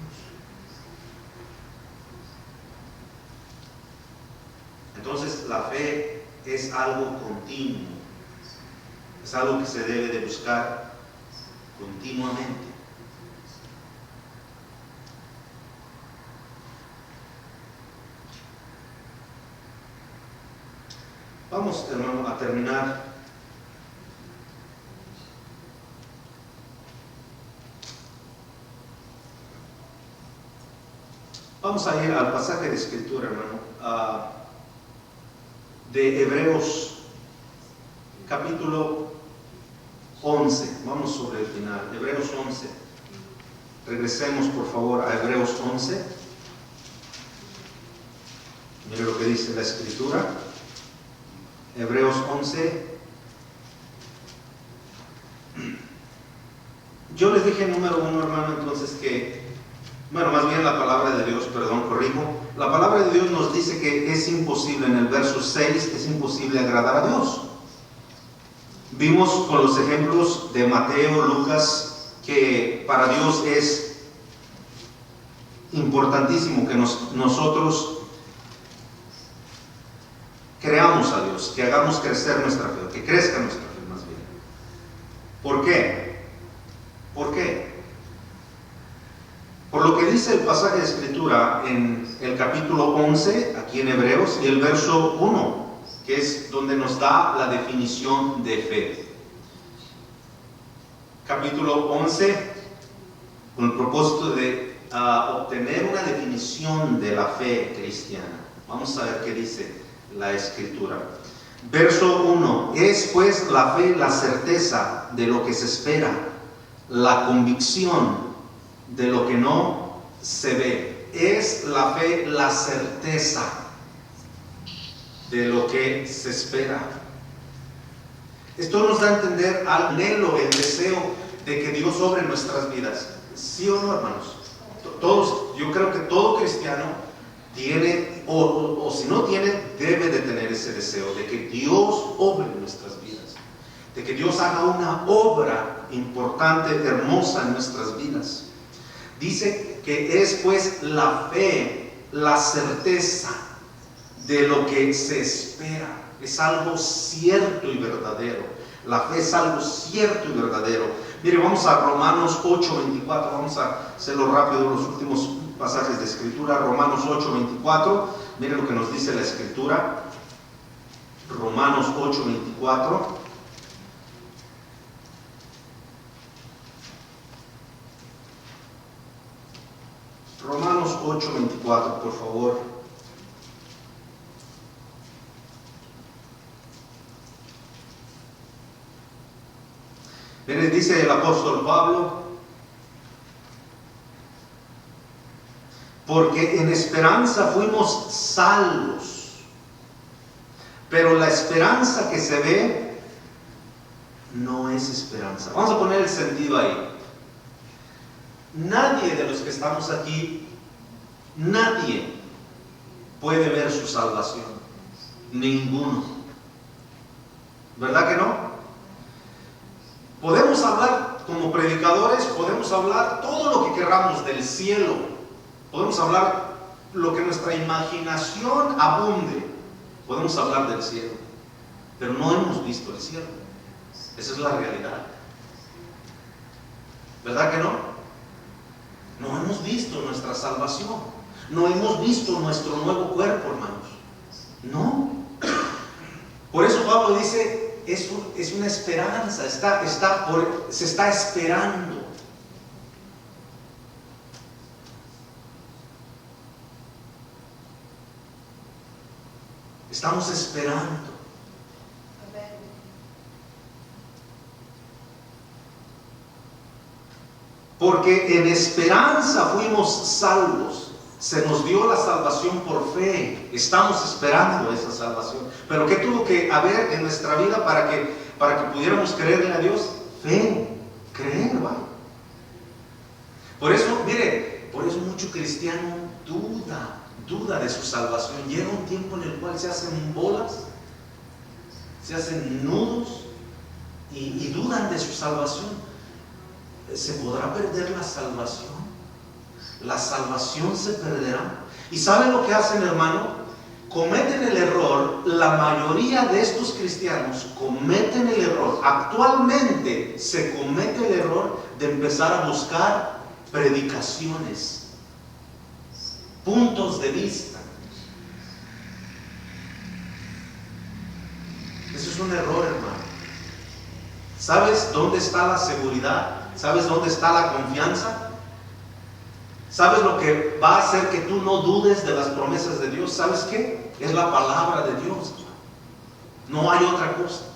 Entonces la fe es algo continuo, es algo que se debe de buscar continuamente. Vamos, hermano, a terminar. Vamos a ir al pasaje de Escritura, hermano, de Hebreos capítulo 11. Vamos sobre el final, Hebreos 11. Regresemos por favor a Hebreos 11. Mire lo que dice la Escritura. Hebreos 11. Yo les dije número 1, hermano, entonces más bien la palabra de Dios, corrijo. La palabra de Dios nos dice que es imposible, en el verso 6, es imposible agradar a Dios. Vimos con los ejemplos de Mateo, Lucas, que para Dios es importantísimo que nosotros creamos a Dios, que hagamos crecer nuestra fe, que crezca nuestra fe más bien. ¿Por qué? ¿Por qué? Por lo que dice el pasaje de Escritura en el capítulo 11, aquí en Hebreos, y el verso 1, que es donde nos da la definición de fe. Capítulo 11, con el propósito de obtener una definición de la fe cristiana. Vamos a ver qué dice la Escritura. Verso 1, es pues la fe la certeza de lo que se espera, la convicción de lo que no se ve. Es la fe la certeza de lo que se espera. Esto nos da a entender el anhelo, el deseo de que Dios obre en nuestras vidas. ¿Sí o no, hermanos? Todos, yo creo que todo cristiano tiene, o si no tiene, debe de tener ese deseo de que Dios obre en nuestras vidas, de que Dios haga una obra importante, hermosa en nuestras vidas. Dice que es pues la fe, la certeza de lo que se espera. Es algo cierto y verdadero. La fe es algo cierto y verdadero. Mire, vamos a Romanos 8:24. Vamos a hacerlo rápido, los últimos pasajes de Escritura. Romanos 8:24. Mire lo que nos dice la Escritura. Romanos 8:24. Romanos 8:24, por favor. Miren, dice el apóstol Pablo: porque en esperanza fuimos salvos, pero la esperanza que se ve no es esperanza. Vamos a poner el sentido ahí. Nadie de los que estamos aquí, nadie puede ver su salvación. Ninguno. ¿Verdad que no? Podemos hablar como predicadores, podemos hablar todo lo que queramos del cielo. Podemos hablar lo que nuestra imaginación abunde. Podemos hablar del cielo. Pero no hemos visto el cielo. Esa es la realidad. ¿Verdad que no? No hemos visto nuestra salvación. No hemos visto nuestro nuevo cuerpo, hermanos. No. Por eso Pablo dice, es una esperanza, se está esperando. Estamos esperando. Porque en esperanza fuimos salvos. Se nos dio la salvación por fe. Estamos esperando esa salvación. Pero ¿qué tuvo que haber en nuestra vida para que pudiéramos creerle a Dios? Fe, creer, ¿vale? Por eso, mire, por eso mucho cristiano duda de su salvación. Llega un tiempo en el cual se hacen bolas, se hacen nudos y dudan de su salvación. ¿Se podrá perder la salvación? La salvación se perderá. ¿Y saben lo que hacen, hermano? Cometen el error. La mayoría de estos cristianos cometen el error. Actualmente se comete el error de empezar a buscar predicaciones, puntos de vista. Eso es un error, hermano. ¿Sabes dónde está la seguridad? ¿Sabes dónde está la confianza? ¿Sabes lo que va a hacer que tú no dudes de las promesas de Dios? ¿Sabes qué? Es la palabra de Dios. No hay otra cosa.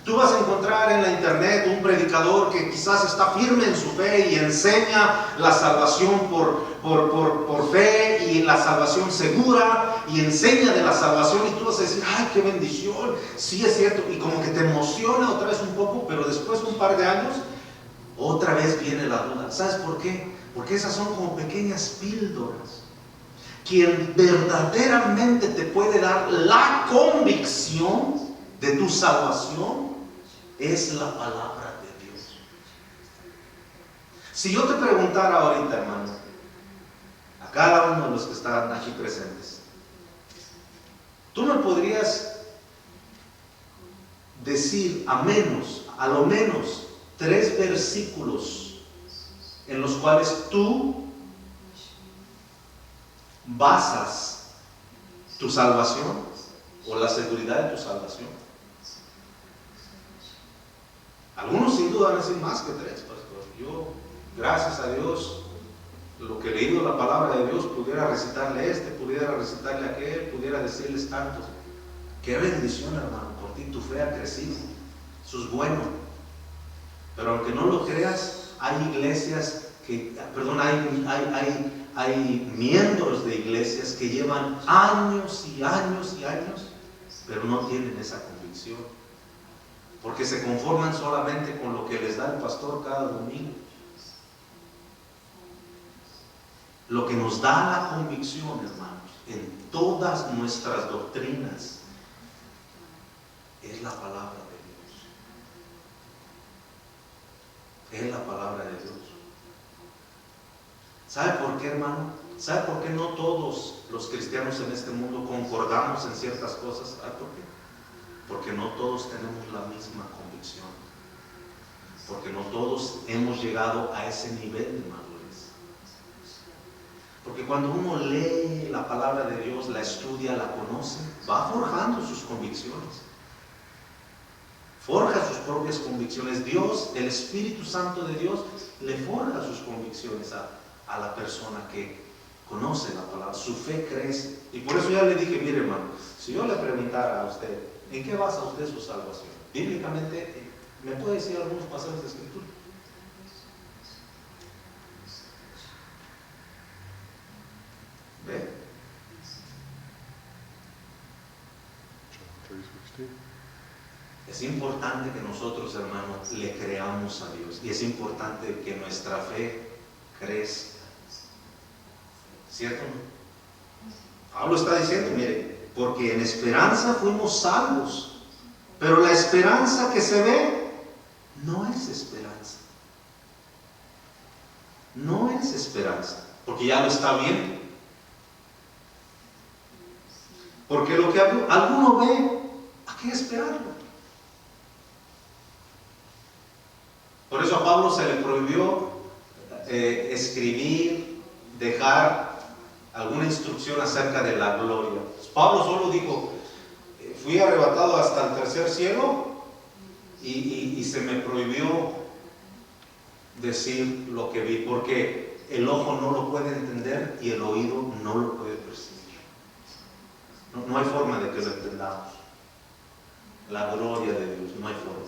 Tú vas a encontrar en la internet un predicador que quizás está firme en su fe y enseña la salvación por fe y la salvación segura y enseña de la salvación, y tú vas a decir, ¡ay, qué bendición! Sí, es cierto, y como que te emociona otra vez un poco, pero después de un par de años otra vez viene la duda. ¿Sabes por qué? Porque esas son como pequeñas píldoras. Quien verdaderamente te puede dar la convicción de tu salvación es la palabra de Dios. Si yo te preguntara ahorita, hermano, a cada uno de los que están aquí presentes, tú me podrías decir a lo menos 3 versículos en los cuales tú basas tu salvación o la seguridad de tu salvación. Algunos sin duda van a decir más que 3, pastor. Yo, gracias a Dios, lo que he leído la palabra de Dios, pudiera recitarle pudiera recitarle aquel, pudiera decirles tantos. Qué bendición, hermano, por ti tu fe ha crecido. Eso es bueno. Pero aunque no lo creas, hay iglesias hay miembros de iglesias que llevan años y años y años, pero no tienen esa convicción, porque se conforman solamente con lo que les da el pastor cada domingo. Lo que nos da la convicción, hermanos, en todas nuestras doctrinas es la palabra de Dios. Es la palabra de Dios. ¿Sabe por qué, hermano? ¿Sabe por qué no todos los cristianos en este mundo concordamos en ciertas cosas? ¿Sabe por qué? Porque no todos tenemos la misma convicción. Porque no todos hemos llegado a ese nivel de madurez. Porque cuando uno lee la palabra de Dios, la estudia, la conoce, va forjando sus convicciones. Forja sus propias convicciones. Dios, el Espíritu Santo de Dios, le forja sus convicciones a la persona que conoce la palabra. Su fe crece. Y por eso ya le dije, mire, hermano, si yo le preguntara a usted, ¿en qué basa usted su salvación? Bíblicamente, ¿me puede decir algunos pasajes de Escritura? ¿Ve? Es importante que nosotros, hermanos, le creamos a Dios. Y es importante que nuestra fe crezca. ¿Cierto? Pablo está diciendo, mire, porque en esperanza fuimos salvos. Pero la esperanza que se ve no es esperanza. No es esperanza. Porque ya lo está viendo. Porque lo que alguno ve, hay que esperarlo. Por eso a Pablo se le prohibió escribir, dejar alguna instrucción acerca de la gloria. Pablo solo dijo, fui arrebatado hasta el tercer cielo y se me prohibió decir lo que vi, porque el ojo no lo puede entender y el oído no lo puede percibir. No hay forma de que lo entendamos. La gloria de Dios, no hay forma.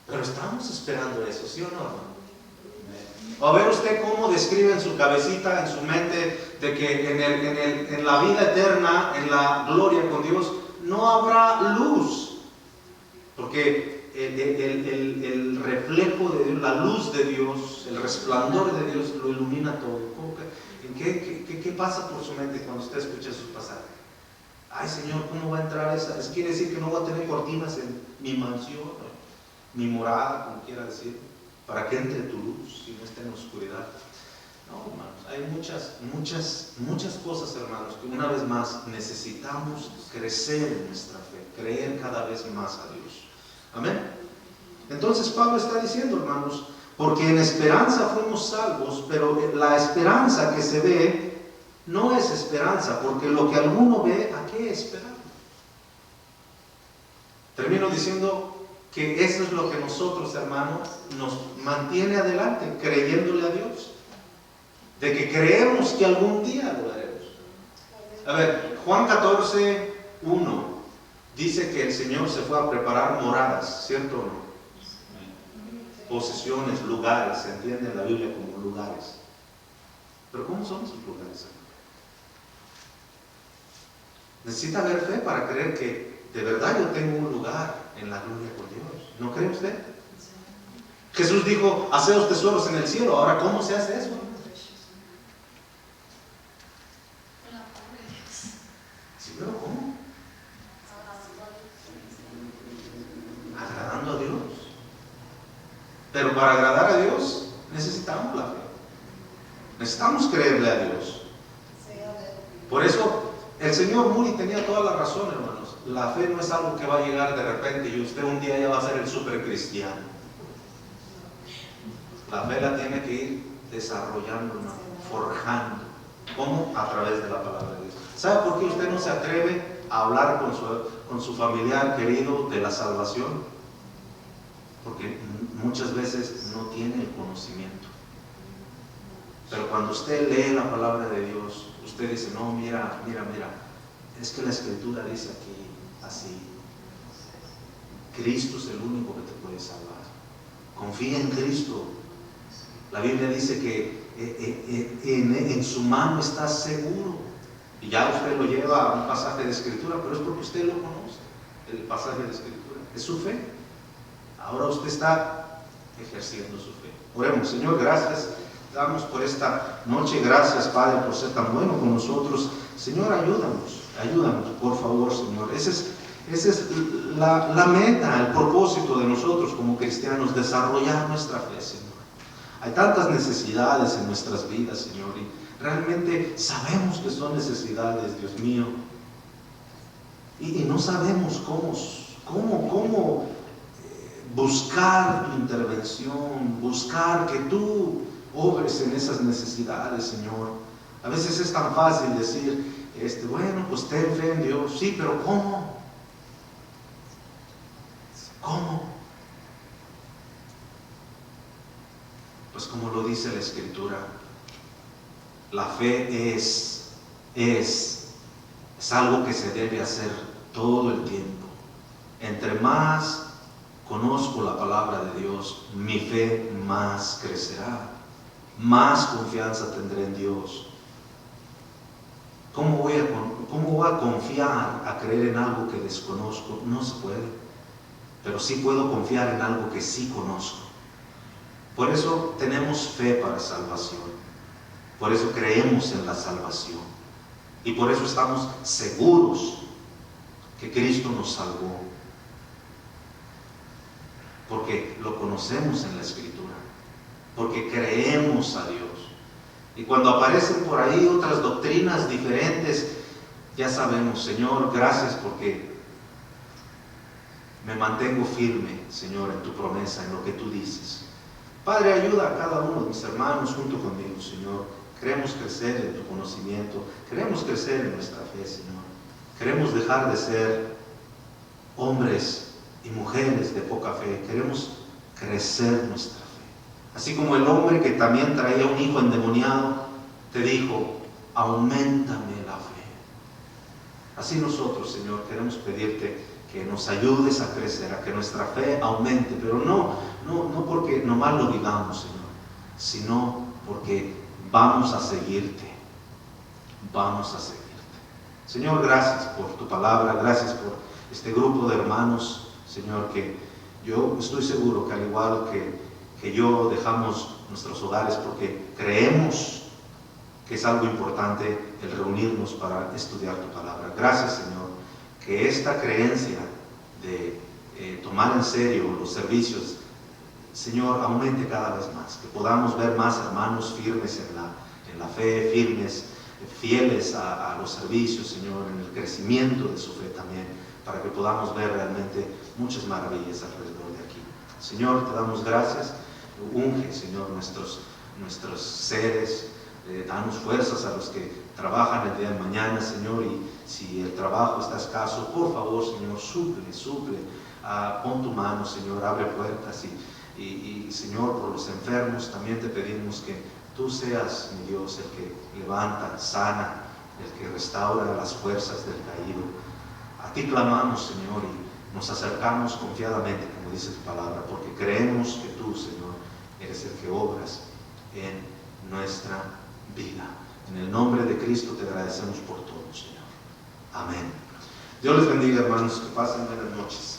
Pero estamos esperando eso, ¿sí o no, hermano? A ver usted cómo describe en su cabecita, en su mente, de que en la vida eterna, en la gloria con Dios, no habrá luz. Porque el reflejo de Dios, la luz de Dios, el resplandor de Dios lo ilumina todo. ¿Qué pasa por su mente cuando usted escucha esos pasajes? Ay, Señor, ¿cómo va a entrar esa? ¿Es quiere decir que no va a tener cortinas en mi mansión, mi morada, como quiera decir, para que entre tu luz y no esté en la oscuridad? No, hermanos, hay muchas cosas, hermanos, que una vez más necesitamos crecer en nuestra fe, creer cada vez más a Dios. Amén. Entonces Pablo está diciendo, hermanos, porque en esperanza fuimos salvos, pero la esperanza que se ve no es esperanza, porque lo que alguno ve, ¿a qué esperar? Termino diciendo que eso es lo que nosotros, hermanos, nos mantiene adelante, creyéndole a Dios. De que creemos que algún día lo haremos. A ver, Juan 14, 1 dice que el Señor se fue a preparar moradas, ¿cierto o no? Posesiones, lugares, se entiende en la Biblia como lugares. Pero ¿cómo son esos lugares? Necesita haber fe para creer que de verdad yo tengo un lugar en la gloria con Dios. ¿No cree usted? Jesús dijo, haceos tesoros en el cielo. Ahora, ¿cómo se hace eso? Sí, pero ¿cómo? Agradando a Dios. Pero para agradar a Dios necesitamos la fe. Necesitamos creerle a Dios. Por eso el señor Moody tenía toda la razón, hermanos. La fe no es algo que va a llegar de repente y usted un día ya va a ser el super cristiano. La fe la tiene que ir desarrollando, ¿no? Forjando. ¿Cómo? A través de la palabra de Dios. ¿Sabe por qué usted no se atreve a hablar con su familiar querido de la salvación? Porque muchas veces no tiene el conocimiento. Pero cuando usted lee la palabra de Dios, usted dice, no, mira, es que la Escritura dice aquí así. Cristo es el único que te puede salvar. Confía en Cristo. La Biblia dice que en su mano estás seguro. Y ya usted lo lleva a un pasaje de Escritura, pero es porque usted lo conoce, el pasaje de Escritura. Es su fe. Ahora usted está ejerciendo su fe. Oremos. Señor, gracias. Damos por esta noche. Gracias, Padre, por ser tan bueno con nosotros. Señor, ayúdanos, por favor, Señor. Esa es la meta, el propósito de nosotros como cristianos, desarrollar nuestra fe, Señor. Hay tantas necesidades en nuestras vidas, Señor, y realmente sabemos que son necesidades, Dios mío, y no sabemos cómo buscar tu intervención, buscar que tú obres en esas necesidades, Señor. A veces es tan fácil decir, bueno, pues ten fe en Dios. Sí, pero ¿cómo? ¿Cómo? Pues como lo dice la Escritura, la fe es algo que se debe hacer todo el tiempo. Entre más conozco la palabra de Dios, mi fe más crecerá, más confianza tendré en Dios. ¿Cómo voy a confiar, a creer en algo que desconozco? No se puede, pero sí puedo confiar en algo que sí conozco. Por eso tenemos fe para salvación, por eso creemos en la salvación y por eso estamos seguros que Cristo nos salvó, porque lo conocemos en la Escritura, porque creemos a Dios. Y cuando aparecen por ahí otras doctrinas diferentes, ya sabemos, Señor, gracias porque me mantengo firme, Señor, en tu promesa, en lo que tú dices. Padre, ayuda a cada uno de mis hermanos junto conmigo, Señor. Queremos crecer en tu conocimiento, queremos crecer en nuestra fe, Señor. Queremos dejar de ser hombres y mujeres de poca fe, queremos crecer nuestra fe. Así como el hombre que también traía un hijo endemoniado, te dijo, auméntame la fe. Así nosotros, Señor, queremos pedirte que nos ayudes a crecer, a que nuestra fe aumente, pero no porque nomás lo digamos, Señor, sino porque vamos a seguirte, vamos a seguirte. Señor, gracias por tu palabra, gracias por este grupo de hermanos, Señor, que yo estoy seguro que al igual que yo dejamos nuestros hogares porque creemos que es algo importante el reunirnos para estudiar tu palabra. Gracias, Señor, que esta creencia de tomar en serio los servicios, Señor, aumente cada vez más, que podamos ver más hermanos firmes en la fe, firmes, fieles a los servicios, Señor, en el crecimiento de su fe también, para que podamos ver realmente muchas maravillas alrededor de aquí. Señor, te damos gracias. Unge, Señor, nuestros seres, danos fuerzas a los que trabajan el día de mañana, Señor, y si el trabajo está escaso, por favor, Señor, suple, pon tu mano, Señor, abre puertas y Señor, por los enfermos también te pedimos que tú seas, mi Dios, el que levanta, sana, el que restaura las fuerzas del caído. A ti clamamos, Señor, y nos acercamos confiadamente, como dice tu palabra, porque creemos que tú, Señor, eres el que obras en nuestra vida. En el nombre de Cristo te agradecemos por todo, Señor. Amén. Dios les bendiga, hermanos, que pasen buenas noches.